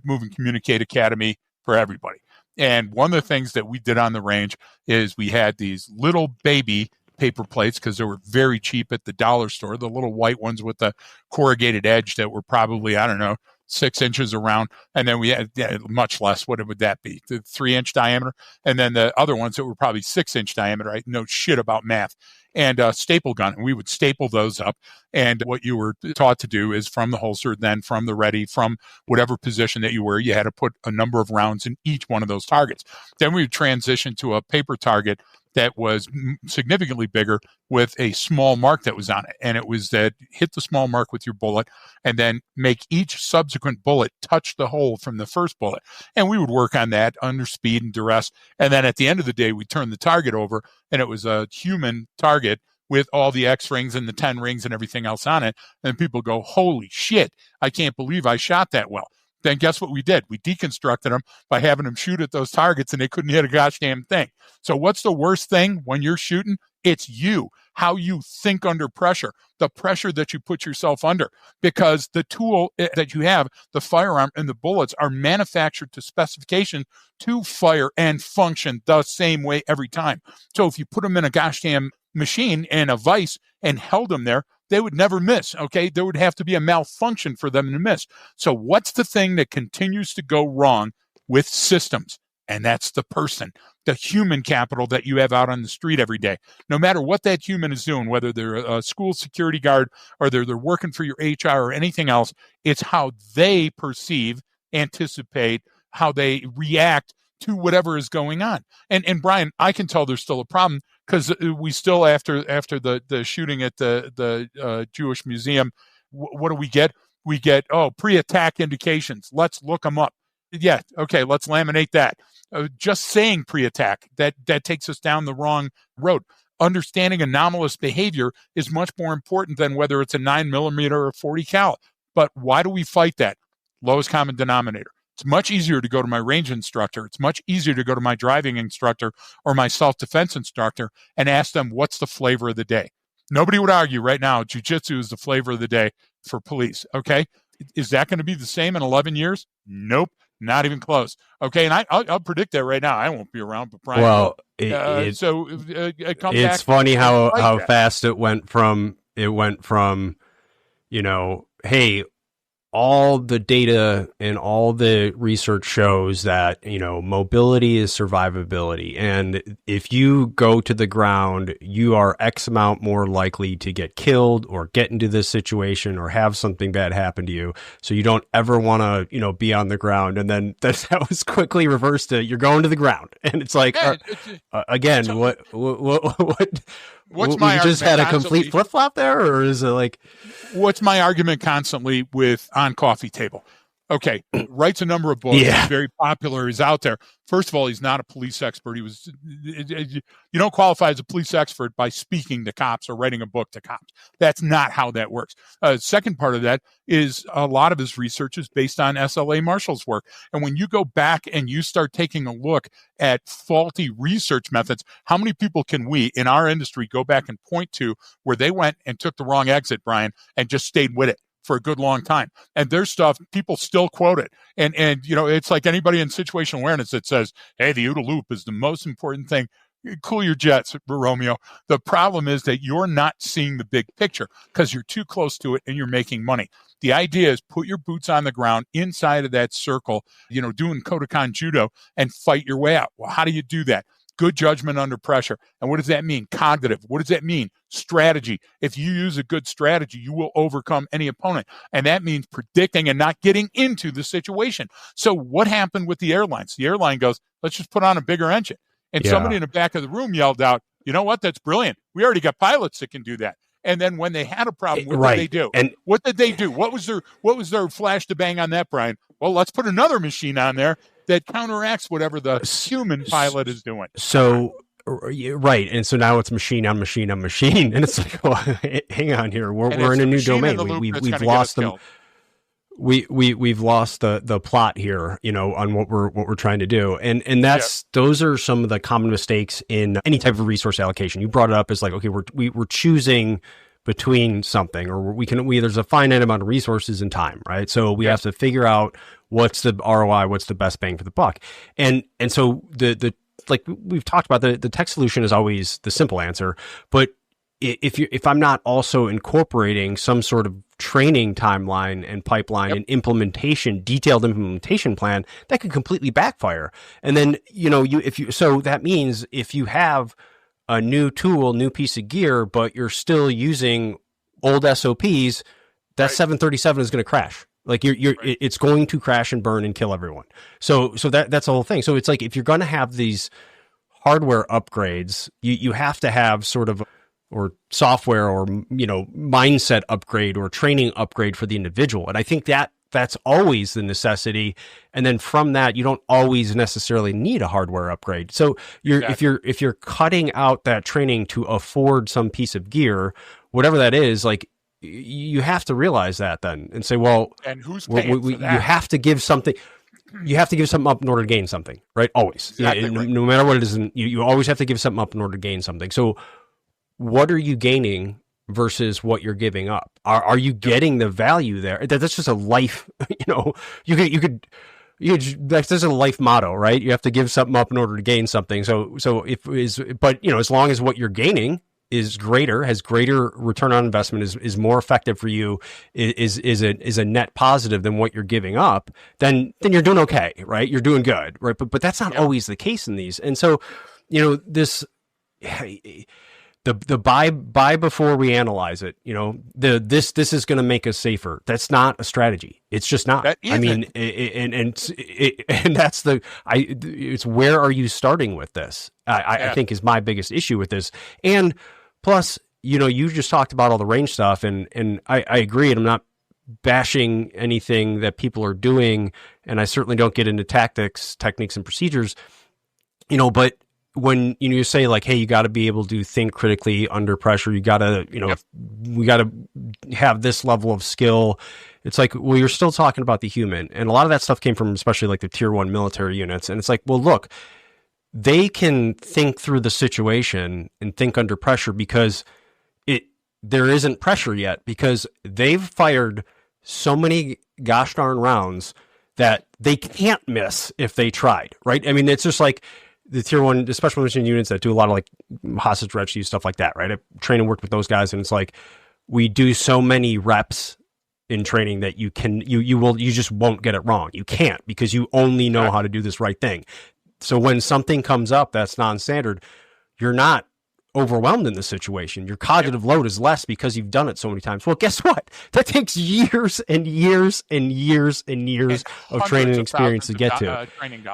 move, and communicate academy for everybody. And one of the things that we did on the range is we had these little baby paper plates, because they were very cheap at the dollar store, the little white ones with the corrugated edge that were probably, I don't know, 6 inches around. And then we had much less. What would that be? The 3-inch diameter. And then the other ones that were probably 6-inch diameter. I know shit about math. And staple gun. And we would staple those up. And what you were taught to do is from the holster, then from the ready, from whatever position that you were, you had to put a number of rounds in each one of those targets. Then we would transition to a paper target that was significantly bigger with a small mark that was on it. And it was that hit the small mark with your bullet and then make each subsequent bullet touch the hole from the first bullet. And we would work on that under speed and duress. And then at the end of the day, we turned the target over and it was a human target with all the X rings and the 10 rings and everything else on it. And people go, holy shit, I can't believe I shot that well. Then guess what we did? We deconstructed them by having them shoot at those targets and they couldn't hit a gosh damn thing. So what's the worst thing when you're shooting? It's you, how you think under pressure, the pressure that you put yourself under, because the tool that you have, the firearm and the bullets are manufactured to specification to fire and function the same way every time. So if you put them in a gosh damn machine and a vise and held them there, they would never miss, okay? There would have to be a malfunction for them to miss. So what's the thing that continues to go wrong with systems? And that's the person, the human capital that you have out on the street every day. No matter what that human is doing, whether they're a school security guard or they're working for your HR or anything else, it's how they perceive, anticipate, how they react to whatever is going on. And Brian, I can tell there's still a problem because we still, after the shooting at the Jewish Museum, what do we get? We get, pre-attack indications. Let's look them up. Yeah, okay, let's laminate that. Just saying pre-attack, that takes us down the wrong road. Understanding anomalous behavior is much more important than whether it's a 9mm or a 40 cal. But why do we fight that? Lowest common denominator. It's much easier to go to my range instructor. It's much easier to go to my driving instructor or my self-defense instructor and ask them, what's the flavor of the day? Nobody would argue right now, jiu-jitsu is the flavor of the day for police, okay? Is that going to be the same in 11 years? Nope, not even close. Okay, and I'll predict that right now. I won't be around, but Brian. Well, it comes it's back funny how fast it went from, you know, hey, all the data and all the research shows that, mobility is survivability. And if you go to the ground, you are X amount more likely to get killed or get into this situation or have something bad happen to you. So you don't ever want to, be on the ground. And then that was quickly reversed to you're going to the ground. And it's like, again, so, what, what's my argument? Just had a complete flip flop there, or is it like? What's my argument constantly with On Coffee Table? Okay, writes a number of books. Yeah. He's very popular. He's out there. First of all, he's not a police expert. You don't qualify as a police expert by speaking to cops or writing a book to cops. That's not how that works. Second part of that is a lot of his research is based on SLA Marshall's work. And when you go back and you start taking a look at faulty research methods, how many people can we in our industry go back and point to where they went and took the wrong exit, Brian, and just stayed with it for a good long time? And there's stuff people still quote it. And it's like anybody in situational awareness that says, hey, the OODA loop is the most important thing. Cool your jets, Romeo. The problem is that you're not seeing the big picture because you're too close to it and you're making money. The idea is put your boots on the ground inside of that circle, doing Kodokan judo and fight your way out. Well, how do you do that? Good judgment under pressure. And what does that mean? Cognitive. What does that mean? Strategy. If you use a good strategy, you will overcome any opponent. And that means predicting and not getting into the situation. So what happened with the airlines? The airline goes, let's just put on a bigger engine. And somebody in the back of the room yelled out, you know what? That's brilliant. We already got pilots that can do that. And then when they had a problem, what did they do? And what did they do? What was their flash to bang on that, Brian? Well, let's put another machine on there that counteracts whatever the human pilot is doing. So, right. And so now it's machine on machine on machine. And it's like, well, hang on here. We're in a new domain. We've lost them. We've lost the plot here, on what we're trying to do. And those are some of the common mistakes in any type of resource allocation. You brought it up as like, okay, we're choosing between something, or there's a finite amount of resources and time, right? So we have to figure out what's the ROI, what's the best bang for the buck. And so the like we've talked about, the tech solution is always the simple answer, but if I'm not also incorporating some sort of training timeline and pipeline and detailed implementation plan, that could completely backfire. And then, so that means if you have a new tool, new piece of gear, but you're still using old SOPs, that 737 is going to crash. Like it's going to crash and burn and kill everyone. So that's the whole thing. So it's like, if you're going to have these hardware upgrades, you have to have sort of, or software or, mindset upgrade or training upgrade for the individual. And I think that's always the necessity. And then from that, you don't always necessarily need a hardware upgrade. So if you're cutting out that training to afford some piece of gear, whatever that is, like, you have to realize that then and say, well, and who's paying for that? You have to give something. You have to give something up in order to gain something, right? Always. Exactly right. No matter what it is, you always have to give something up in order to gain something. So what are you gaining versus what you're giving up? Are you getting the value there? That's just a life, that's just a life motto, right? You have to give something up in order to gain something. But as long as what you're gaining is greater, has greater return on investment, is more effective for you, is a net positive than what you're giving up, then you're doing okay, right? You're doing good, right? But that's not always the case in these. And so, this, the buy before we analyze it, this is going to make us safer. That's not a strategy. It's just not. I mean, and that's it's where are you starting with this? I think is my biggest issue with this. And plus, you just talked about all the range stuff, and I agree, and I'm not bashing anything that people are doing, and I certainly don't get into tactics, techniques, and procedures, but when you say like, hey, you got to be able to think critically under pressure, you got to, we got to have this level of skill. It's like, well, you're still talking about the human, and a lot of that stuff came from especially like the tier 1 military units, and it's like, well, look, they can think through the situation and think under pressure because there isn't pressure yet, because they've fired so many gosh darn rounds that they can't miss if they tried, right? I mean, it's just like the tier 1, the special mission units that do a lot of like hostage rescue stuff like that, right? I train and work with those guys, and it's like, we do so many reps in training that you just won't get it wrong. You can't, because you only know how to do this right thing. So when something comes up that's non-standard, you're not overwhelmed in the situation. Your cognitive load is less because you've done it so many times. Well, guess what? That takes years and years and years and years of training and experience to get to.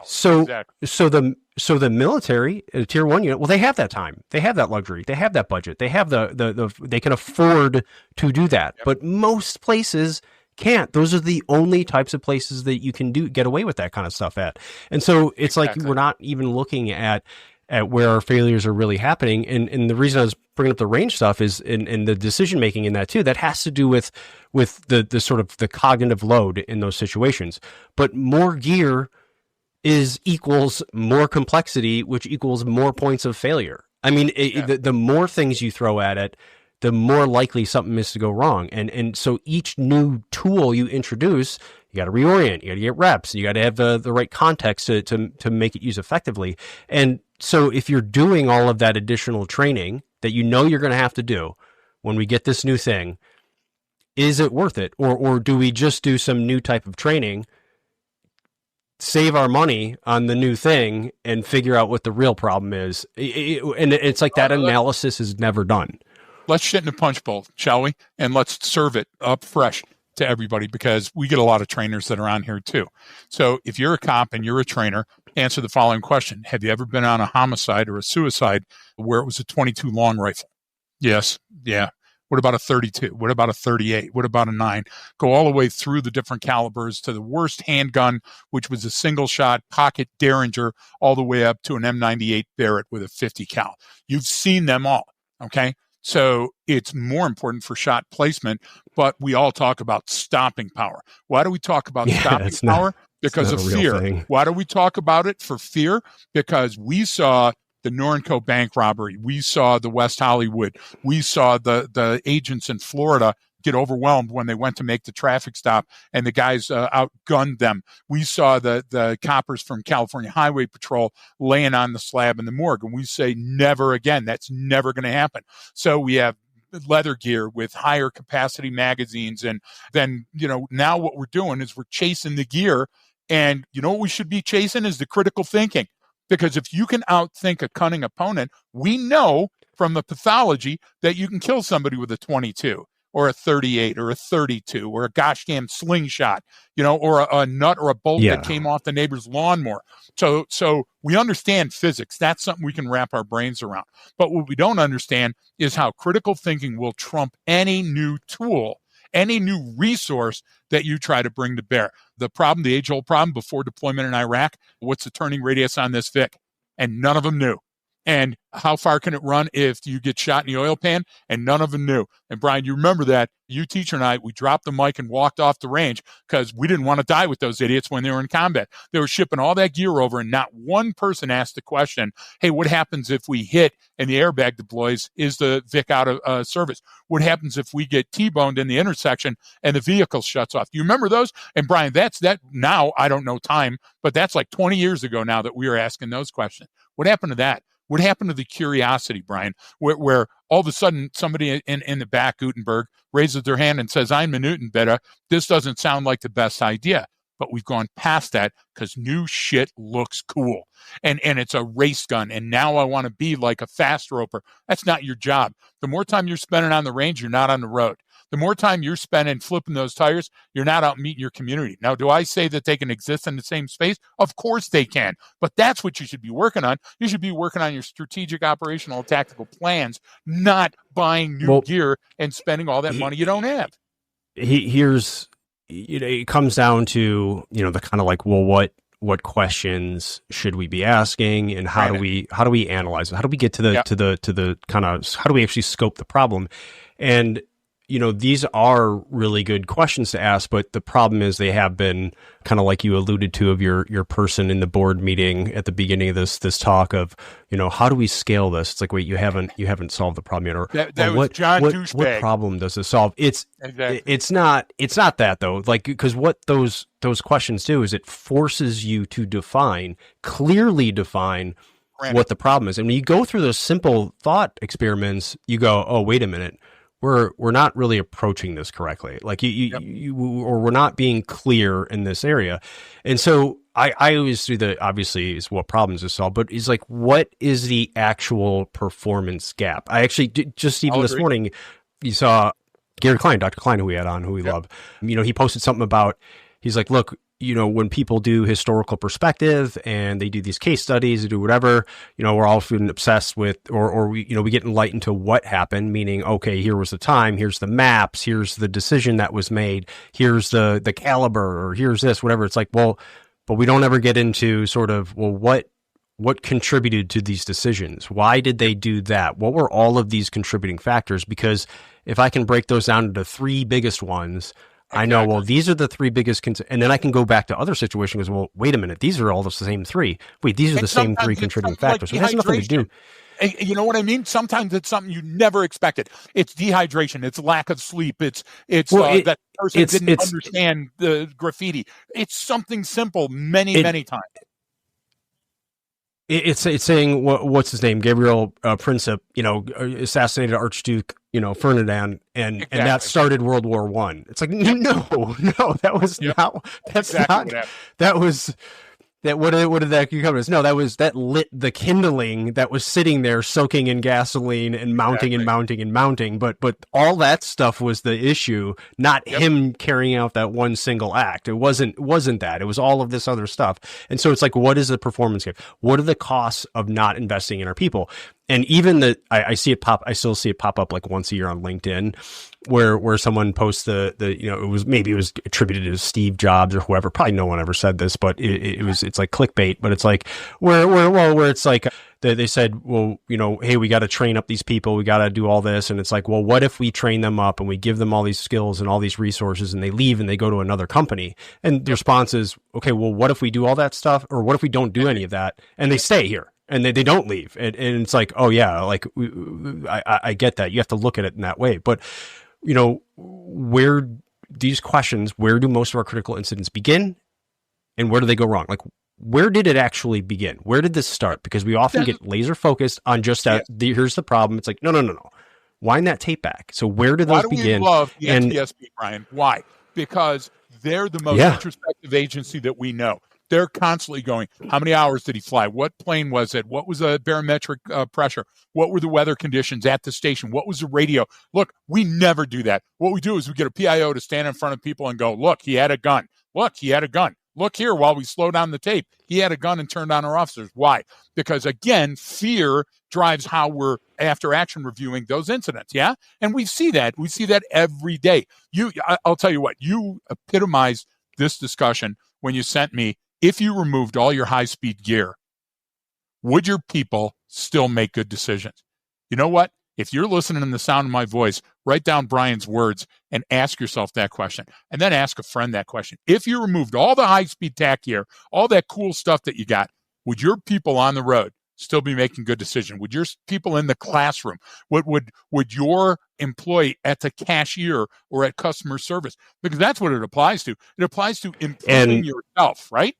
So the military, tier 1 unit, well, they have that time. They have that luxury. They have that budget. They have they can afford to do that. But most places can't. Those are the only types of places that you can get away with that kind of stuff at. And so it's like we're not even looking at where our failures are really happening. And the reason I was bringing up the range stuff is in the decision making in that too, that has to do with the sort of the cognitive load in those situations. But more gear equals more complexity, which equals more points of failure. I mean, the more things you throw at it, the more likely something is to go wrong. And so each new tool you introduce, you got to reorient, you got to get reps, you got to have the right context to make it use effectively. And so if you're doing all of that additional training that you know you're going to have to do when we get this new thing, is it worth it? Or do we just do some new type of training, save our money on the new thing, and figure out what the real problem is? And it's like that analysis is never done. Let's shit in a punch bowl, shall we? And let's serve it up fresh to everybody, because we get a lot of trainers that are on here too. So if you're a cop and you're a trainer, answer the following question. Have you ever been on a homicide or a suicide where it was a 22 long rifle? Yes. Yeah. What about a 32? What about a 38? What about a 9? Go all the way through the different calibers to the worst handgun, which was a single shot pocket Derringer, all the way up to an M98 Barrett with a 50 cal. You've seen them all. Okay. So it's more important for shot placement, but we all talk about stopping power. Why do we talk about stopping power? Because of fear. Why do we talk about it? For fear? Because we saw the Norco bank robbery. We saw the West Hollywood. We saw the agents in Florida get overwhelmed when they went to make the traffic stop and the guys outgunned them. We saw the coppers from California Highway Patrol laying on the slab in the morgue. And we say, never again. That's never going to happen. So we have leather gear with higher capacity magazines. And then, now what we're doing is we're chasing the gear. And what we should be chasing is the critical thinking. Because if you can outthink a cunning opponent, we know from the pathology that you can kill somebody with a 22 or a 38 or a 32 or a gosh damn slingshot, or a nut or a bolt that came off the neighbor's lawnmower. So we understand physics. That's something we can wrap our brains around. But what we don't understand is how critical thinking will trump any new tool, any new resource that you try to bring to bear. The problem, the age-old problem before deployment in Iraq, what's the turning radius on this Vic? And none of them knew. And how far can it run if you get shot in the oil pan? And none of them knew. And Brian, you remember that. You teacher and I, we dropped the mic and walked off the range because we didn't want to die with those idiots when they were in combat. They were shipping all that gear over and not one person asked the question, hey, what happens if we hit and the airbag deploys? Is the Vic out of service? What happens if we get T-boned in the intersection and the vehicle shuts off? Do you remember those? And Brian, that's that now, I don't know time, but that's like 20 years ago now that we were asking those questions. What happened to that? What happened to the curiosity, Brian, where all of a sudden somebody in the back, Gutenberg, raises their hand and says, I'm a Newton beta. This doesn't sound like the best idea. But we've gone past that because new shit looks cool. And it's a race gun. And now I want to be like a fast roper. That's not your job. The more time you're spending on the range, you're not on the road. The more time you're spending flipping those tires, you're not out meeting your community. Now, do I say that they can exist in the same space? Of course they can. But that's what you should be working on. You should be working on your strategic, operational, tactical plans, not buying new gear and spending all that money you don't have. Here's, it comes down to, the kind of like, well, what questions should we be asking, and how do we analyze it? How do we get to the kind of, how do we actually scope the problem? And these are really good questions to ask, but the problem is they have been kind of like you alluded to of your person in the board meeting at the beginning of this talk of, how do we scale this? It's like, wait, you haven't solved the problem yet. Or that was John Douchebag. What problem does it solve? It's not that though. Like, because what those questions do is it forces you to clearly define what the problem is. And when you go through those simple thought experiments, you go, oh, wait a minute. we're not really approaching this correctly. Like or we're not being clear in this area. And so I always do obviously is what problems to solve, but it's like, what is the actual performance gap? I actually just even this morning, you saw Gary Klein, Dr. Klein, who we had on, who we love, he posted something about, he's like, look, when people do historical perspective and they do these case studies, they do whatever, we're often obsessed with, or we get enlightened to what happened, meaning, okay, here was the time, here's the maps, here's the decision that was made, here's the caliber, or here's this, whatever. It's like, well, but we don't ever get into sort of, well, what contributed to these decisions? Why did they do that? What were all of these contributing factors? Because if I can break those down into the three biggest ones, exactly. I know, well, these are the three biggest, and then I can go back to other situations. Well, wait a minute, these are all the same three. Wait, these are the same three contributing factors. So it has nothing to do. You know what I mean? Sometimes it's something you never expected. It's dehydration. It's lack of sleep. It's that person didn't understand the graffiti. It's something simple many times. It's saying what's his name, Gabriel Princip, assassinated Archduke, Ferdinand, and that started World War I. It's like no, that was not. That's exactly not. That was. That what did that come as? No, that lit the kindling that was sitting there soaking in gasoline and mounting and mounting and mounting. But all that stuff was the issue, not him carrying out that one single act. It wasn't that. It was all of this other stuff. And so it's like, what is the performance gap? What are the costs of not investing in our people? And even I still see it pop up like once a year on LinkedIn, where someone posts it was attributed to Steve Jobs or whoever. Probably no one ever said this, but it's like clickbait. But it's like where it's like they said, well, hey, we got to train up these people, we got to do all this, and it's like, well, what if we train them up and we give them all these skills and all these resources, and they leave and they go to another company? And the response is, okay, well, what if we do all that stuff, or what if we don't do any of that and they stay here? And they don't leave. And it's like, oh yeah, like I get that. You have to look at it in that way. But, where these questions, where do most of our critical incidents begin and where do they go wrong? Like, where did it actually begin? Where did this start? Because we often get laser focused on just that. Here's the problem. It's like, no. Wind that tape back. So where did those begin? We love the NTSB, Brian? Why? Because they're the most introspective agency that we know. They're constantly going, how many hours did he fly? What plane was it? What was the barometric pressure? What were the weather conditions at the station? What was the radio? Look, we never do that. What we do is we get a PIO to stand in front of people and go, look, he had a gun. Look, he had a gun. Look here, while we slow down the tape, he had a gun and turned on our officers. Why? Because, again, fear drives how we're after action reviewing those incidents, yeah? And we see that. We see that every day. I'll tell you what, you epitomized this discussion when you sent me, if you removed all your high-speed gear, would your people still make good decisions? You know what? If you're listening to the sound of my voice, write down Brian's words and ask yourself that question. And then ask a friend that question. If you removed all the high-speed tack gear, all that cool stuff that you got, would your people on the road still be making good decisions? Would your people in the classroom, would your employee at the cashier or at customer service? Because that's what it applies to. It applies to improving yourself, right?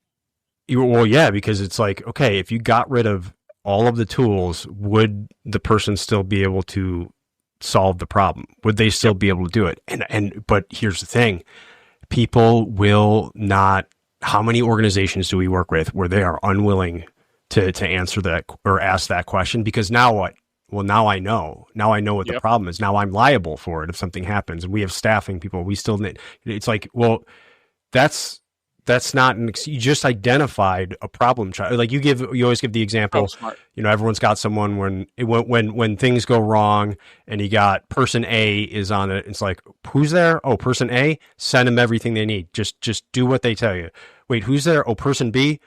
Well, yeah, because it's like, okay, if you got rid of all of the tools, would the person still be able to solve the problem? Would they still be able to do it? But here's the thing. People will not. How many organizations do we work with where they are unwilling to answer that or ask that question? Because now what? Well, now I know. Now I know what the problem is. Now I'm liable for it if something happens. And we have staffing people. We still need. It's like, well, that's not you just identified a problem child. Like you always give the example, everyone's got someone when things go wrong and you got person A is on it. It's like, who's there? Oh, person A, send them everything they need. Just do what they tell you. Wait, who's there? Oh, person B,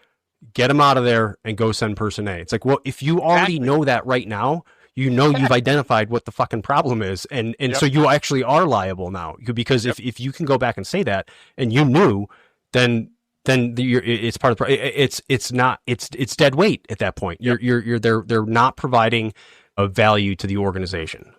get them out of there and go send person A. It's like, well, if you already know that right now, you've identified what the fucking problem is. And so you actually are liable now because if you can go back and say that and you knew, then it's part of the it's dead weight at that point. They're not providing a value to the organization.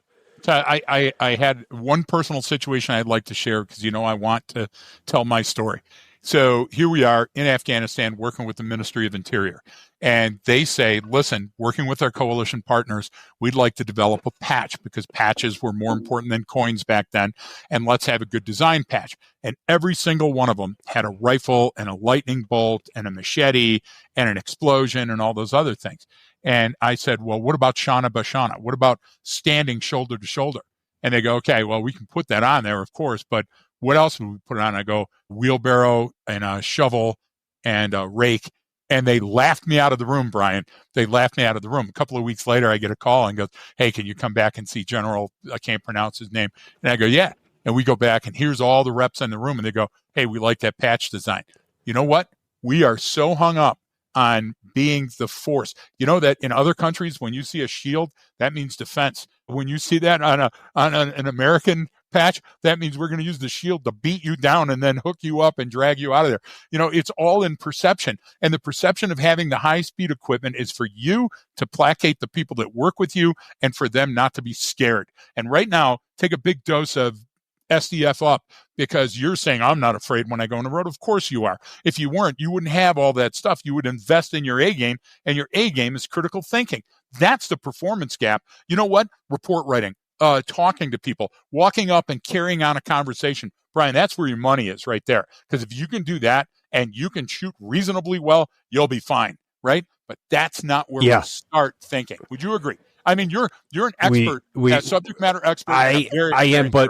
So I had one personal situation I'd like to share because I want to tell my story. So here we are in Afghanistan working with the Ministry of Interior. And they say, listen, working with our coalition partners, we'd like to develop a patch because patches were more important than coins back then. And let's have a good design patch. And every single one of them had a rifle and a lightning bolt and a machete and an explosion and all those other things. And I said, well, what about Shana Bashana? What about standing shoulder to shoulder? And they go, okay, well, we can put that on there, of course, but what else would we put it on? I go, wheelbarrow and a shovel and a rake. And they laughed me out of the room, Brian. They laughed me out of the room. A couple of weeks later, I get a call and goes, hey, can you come back and see General, I can't pronounce his name. And I go, yeah. And we go back and here's all the reps in the room. And they go, hey, we like that patch design. You know what? We are so hung up on being the force. You know that in other countries, when you see a shield, that means defense. When you see that on an American patch, that means we're going to use the shield to beat you down and then hook you up and drag you out of there. You know, it's all in perception. And the perception of having the high-speed equipment is for you to placate the people that work with you and for them not to be scared. And right now, take a big dose of SDF up because you're saying, I'm not afraid when I go on the road. Of course you are. If you weren't, you wouldn't have all that stuff. You would invest in your A game, and your A game is critical thinking. That's the performance gap. You know what? Report writing, talking to people, walking up and carrying on a conversation. Brian, that's where your money is right there. Because if you can do that and you can shoot reasonably well, you'll be fine, right? But that's not where we start thinking. Would you agree? I mean, you're an expert, a subject matter expert. I am, but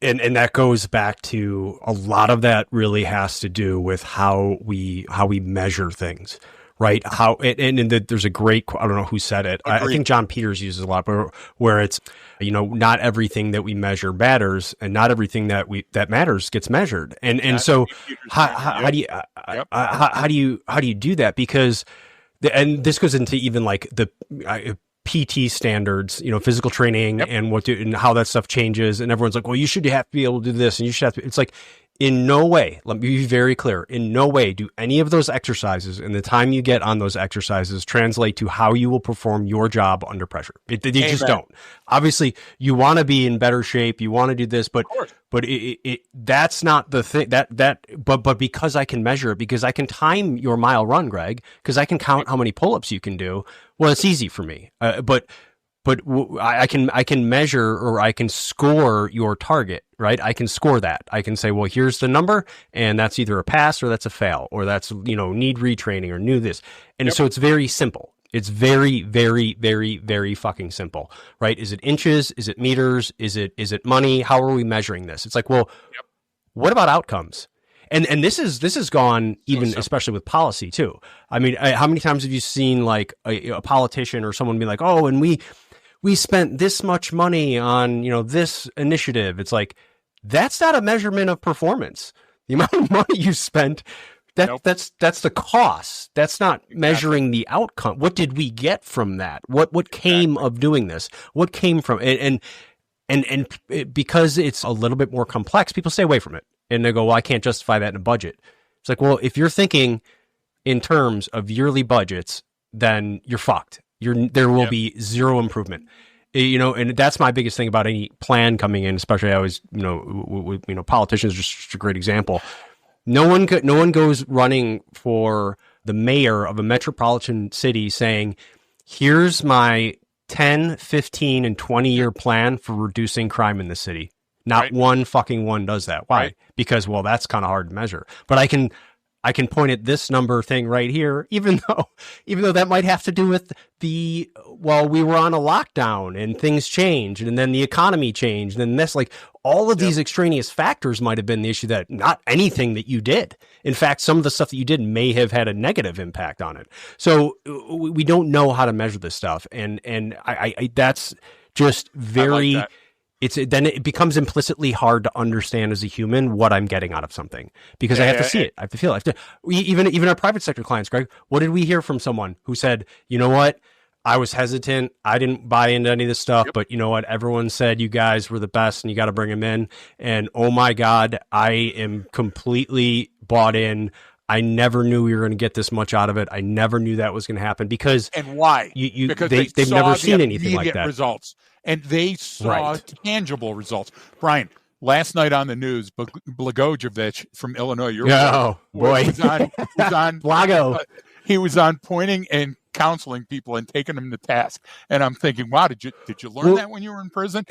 that goes back to a lot of that really has to do with how we measure things, right? There's a great, I don't know who said it. I think John Peters uses a lot, where it's, not everything that we measure matters, and not everything that matters gets measured. And so how do you do that? Because and this goes into even like the PT standards, physical training and how that stuff changes. And everyone's like, well, you should have to be able to do this. And you should have to, it's like, in no way, let me be very clear, in no way do any of those exercises and the time you get on those exercises translate to how you will perform your job under pressure. They just don't. Obviously, you want to be in better shape. You want to do this, but that's not the thing but because I can measure it, because I can time your mile run, Greg, because I can count how many pull-ups you can do. Well, it's easy for me. But I can measure, or I can score your target, right? I can score that. I can say, well, here's the number, and that's either a pass or that's a fail, or that's, need retraining or new this. And so it's very simple. It's very, very, very, very fucking simple, right? Is it inches? Is it meters? Is it money? How are we measuring this? It's like, well, what about outcomes? And this has gone even, especially with policy too. I mean, how many times have you seen like a politician or someone be like, oh, and we spent this much money on, this initiative. It's like, that's not a measurement of performance. The amount of money you spent, that's the cost. That's not measuring the outcome. What did we get from that? What came of doing this? What came from it? And because it's a little bit more complex, people stay away from it. And they go, well, I can't justify that in a budget. It's like, well, if you're thinking in terms of yearly budgets, then you're fucked. There will be zero improvement. And that's my biggest thing about any plan coming in, especially I always, politicians are just a great example. No one goes running for the mayor of a metropolitan city saying, here's my 10, 15, and 20-year plan for reducing crime in the city. Not one fucking one does that. Why? Because, well, that's kind of hard to measure. But I can point at this number thing right here, even though that might have to do with we were on a lockdown and things changed, and then the economy changed, and this, like, all of these extraneous factors might have been the issue, that not anything that you did. In fact, some of the stuff that you did may have had a negative impact on it. So we don't know how to measure this stuff, and I that's just very. I like that. Then it becomes implicitly hard to understand as a human what I'm getting out of something, because I have to see it. I have to feel it. Even our private sector clients, Greg, what did we hear from someone who said, you know what? I was hesitant. I didn't buy into any of this stuff, but you know what? Everyone said you guys were the best and you got to bring them in. And oh my God, I am completely bought in. I never knew we were going to get this much out of it. I never knew that was going to happen, because and why? Because they've never seen anything like that. Results, and they saw tangible results. Brian, last night on the news, Blagojevich from Illinois, oh boy, was on Blago. He was on pointing and counseling people and taking them to task. And I'm thinking, wow, did you learn that when you were in prison?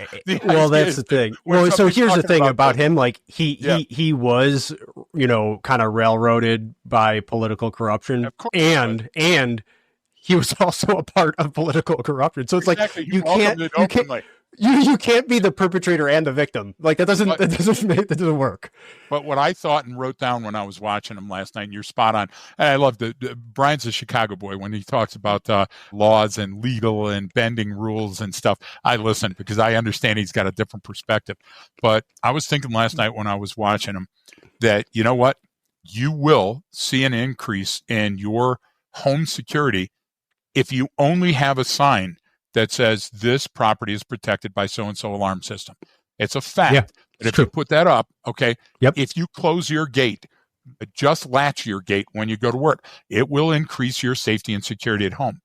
Well, that's the thing. Well, so here's the thing about him. Like he was, kind of railroaded by political corruption, and he was also a part of political corruption. So it's exactly. like you can't be the perpetrator and the victim. Like that doesn't work. But what I thought and wrote down when I was watching him last night, and you're spot on. And I love Brian's a Chicago boy. When he talks about laws and legal and bending rules and stuff, I listen because I understand he's got a different perspective. But I was thinking last night when I was watching him that, you know what? You will see an increase in your home security if you only have a sign that says this property is protected by so-and-so alarm system. It's a fact. Yeah, but if you put that up, okay, yep. If you close your gate, just latch your gate when you go to work, it will increase your safety and security at home.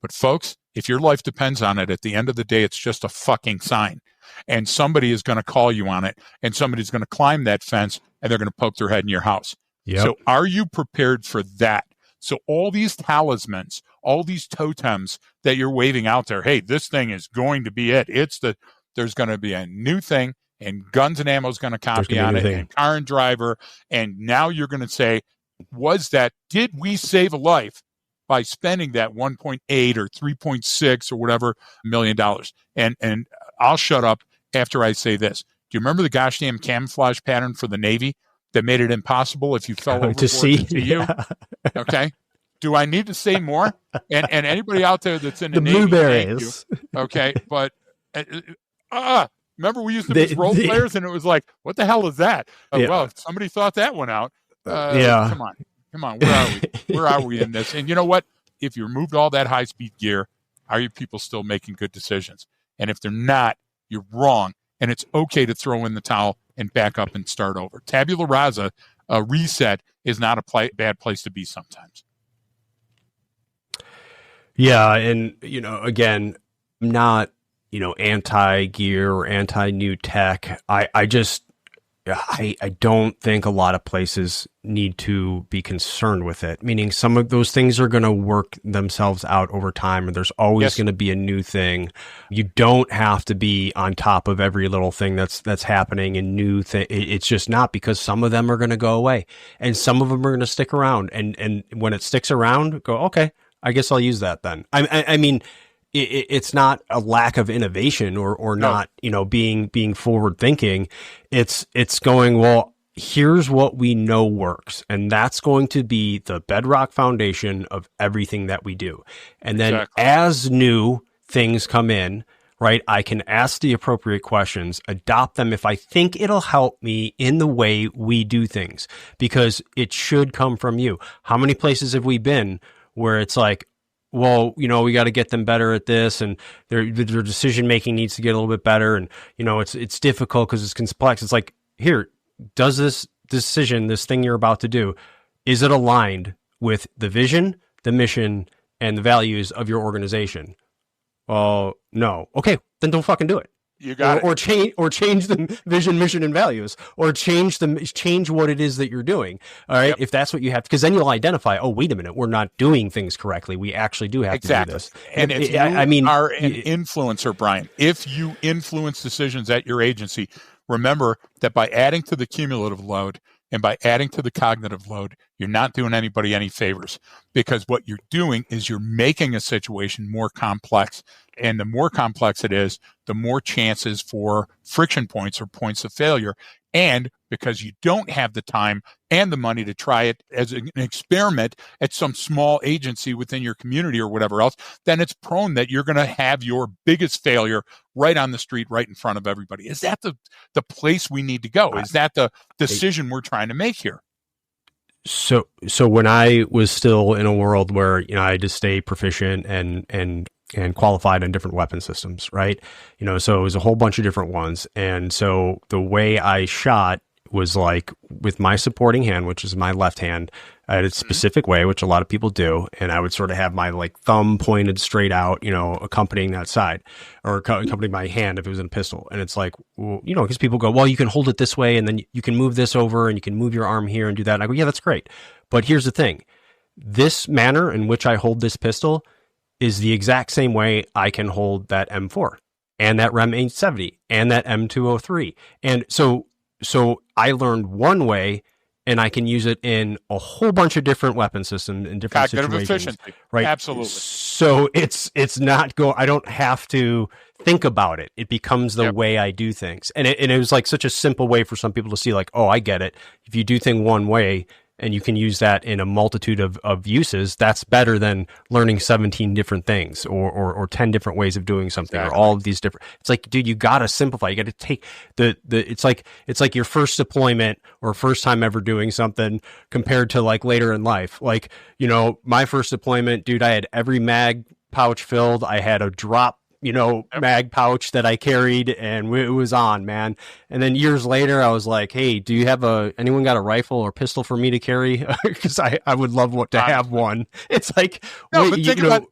But folks, if your life depends on it, at the end of the day, it's just a fucking sign. And somebody is going to call you on it, and somebody's going to climb that fence, and they're going to poke their head in your house. Yep. So are you prepared for that? So all these talismans, all these totems that you're waving out there, hey, this thing is going to be it. There's going to be a new thing, and Guns and Ammo is going to copy on it, and Car and Driver. And now you're going to say, did we save a life by spending that 1.8 or 3.6 or whatever $1 million? And I'll shut up after I say this. Do you remember the gosh damn camouflage pattern for the Navy that made it impossible if you fell overboard to see you? Yeah. Okay. Do I need to say more? And anybody out there that's in the Navy, blueberries. Okay. But remember we used to be role players, and it was like, what the hell is that? Well, somebody thought that one out. Come on. Where are we? Where are we in this? And you know what? If you removed all that high-speed gear, are you people still making good decisions? And if they're not, you're wrong. And it's okay to throw in the towel and back up and start over. Tabula rasa, a reset is not a bad place to be sometimes. Yeah. And, again, I'm not, anti-gear or anti-new tech. I don't think a lot of places need to be concerned with it, meaning some of those things are going to work themselves out over time, and there's always going to be a new thing. You don't have to be on top of every little thing that's happening and new thing. It's just not, because some of them are going to go away and some of them are going to stick around. And when it sticks around, go, okay, I guess I'll use that then. I mean, it's not a lack of innovation or not, being forward thinking. It's going, well, here's what we know works. And that's going to be the bedrock foundation of everything that we do. And then as new things come in, right, I can ask the appropriate questions, adopt them if I think it'll help me in the way we do things, because it should come from you. How many places have we been where it's like, well, we got to get them better at this, and their decision making needs to get a little bit better, and it's difficult because it's complex. It's like, here, does this decision, this thing you're about to do, is it aligned with the vision, the mission, and the values of your organization? Oh, no. Okay, then don't fucking do it. You got it. Or change the vision, mission, and values, or change what it is that you're doing. All right. Yep. If that's what you have, because then you'll identify, oh, wait a minute, we're not doing things correctly. We actually do have to do this. And if you are an influencer, Brian, if you influence decisions at your agency, remember that by adding to the cumulative load and by adding to the cognitive load, you're not doing anybody any favors, because what you're doing is you're making a situation more complex. And the more complex it is, the more chances for friction points or points of failure. And because you don't have the time and the money to try it as an experiment at some small agency within your community or whatever else, then it's prone that you're going to have your biggest failure right on the street, right in front of everybody. Is that the place we need to go? Is that the decision we're trying to make here? So when I was still in a world where, I had to stay proficient and qualified on different weapon systems, right? So it was a whole bunch of different ones. And so the way I shot was like with my supporting hand, which is my left hand, I had a specific way, which a lot of people do. And I would sort of have my like thumb pointed straight out, accompanying that side or accompanying my hand if it was in a pistol. And it's like, well, because people go, well, you can hold it this way and then you can move this over and you can move your arm here and do that. And I go, yeah, that's great. But here's the thing. This manner in which I hold this pistol is the exact same way I can hold that M4 and that REM 870 and that M203. And so I learned one way, and I can use it in a whole bunch of different weapon systems in different situations. Efficiency. Right. Absolutely. So it's not I don't have to think about it. It becomes the way I do things. And it was like such a simple way for some people to see like, oh, I get it. If you do things one way and you can use that in a multitude of uses, that's better than learning 17 different things or 10 different ways of doing something or all of these different. It's like, dude, you got to simplify. You got to take it's like your first deployment or first time ever doing something compared to like later in life. Like, my first deployment, dude, I had every mag pouch filled. I had a drop mag pouch that I carried and it was on, man. And then years later, I was like, hey, do you have anyone got a rifle or pistol for me to carry? Because I would love to have one. It's like,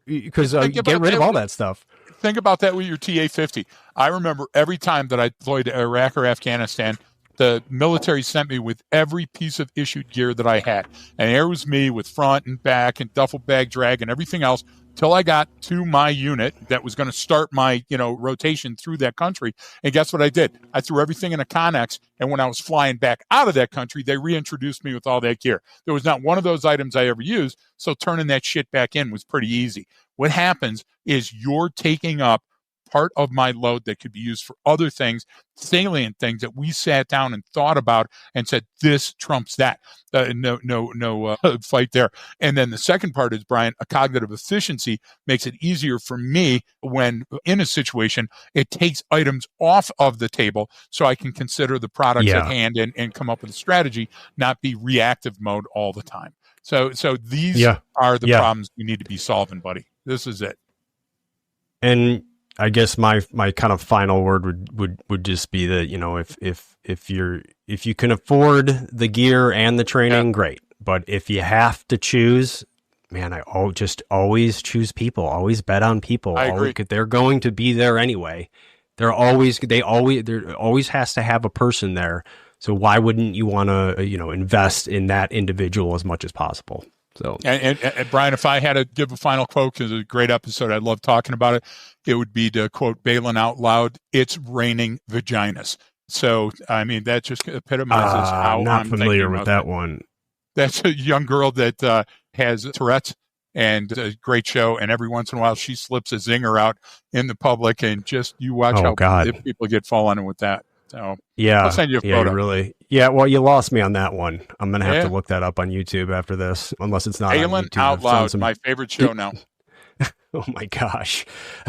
because get rid of all that stuff. Think about that with your TA-50. I remember every time that I deployed to Iraq or Afghanistan, the military sent me with every piece of issued gear that I had. And there was me with front and back and duffel bag drag and everything else till I got to my unit that was going to start my, rotation through that country. And guess what I did? I threw everything in a Connex. And when I was flying back out of that country, they reintroduced me with all that gear. There was not one of those items I ever used. So turning that shit back in was pretty easy. What happens is you're taking up part of my load that could be used for other things, salient things that we sat down and thought about and said, this trumps that. No fight there. And then the second part is, Brian, a cognitive efficiency makes it easier for me when in a situation, it takes items off of the table so I can consider the products at hand and come up with a strategy, not be reactive mode all the time. So these are the problems we need to be solving, buddy. This is it. And I guess my kind of final word would just be that, if you can afford the gear and the training, great. But if you have to choose, man, just always choose people. Always bet on people. I agree. They're going to be there anyway. There always has to have a person there. So why wouldn't you want to invest in that individual as much as possible? So and Brian, if I had to give a final quote, because it's a great episode, I love talking about it, it would be to quote Balin out loud, "It's raining vaginas." So, I mean, that just epitomizes how I'm not familiar with that it. one. That's a young girl that has Tourette's, and a great show. And every once in a while, she slips a zinger out in the public, and just you watch people get fall on it with that. So I'll send you a photo. Really. Yeah, well, you lost me on that one. I'm going to have to look that up on YouTube after this, unless it's not Balin on YouTube. Out Loud, my favorite show now. Oh my gosh.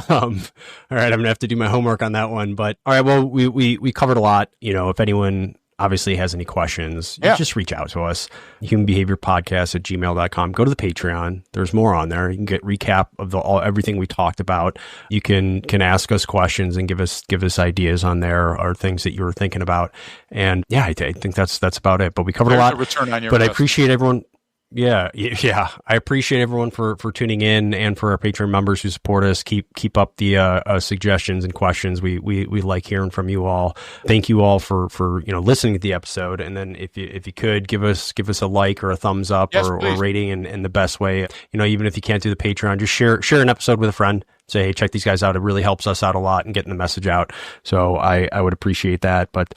All right, I'm going to have to do my homework on that one. But all right, well, we covered a lot. If anyone obviously has any questions, just reach out to us. humanbehaviorpodcast@gmail.com. Go to the Patreon. There's more on there. You can get recap of everything we talked about. You can ask us questions and give us ideas on there or things that you were thinking about. And I think that's about it. But we covered a lot. Return on your but I appreciate everyone. Yeah. I appreciate everyone for tuning in and for our Patreon members who support us. Keep up the suggestions and questions. We like hearing from you all. Thank you all for listening to the episode. And then if you could give us a like or a thumbs up or rating in the best way. Even if you can't do the Patreon, just share an episode with a friend. Say, hey, check these guys out. It really helps us out a lot in getting the message out. So I would appreciate that. But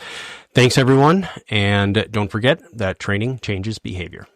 thanks everyone, and don't forget that training changes behavior.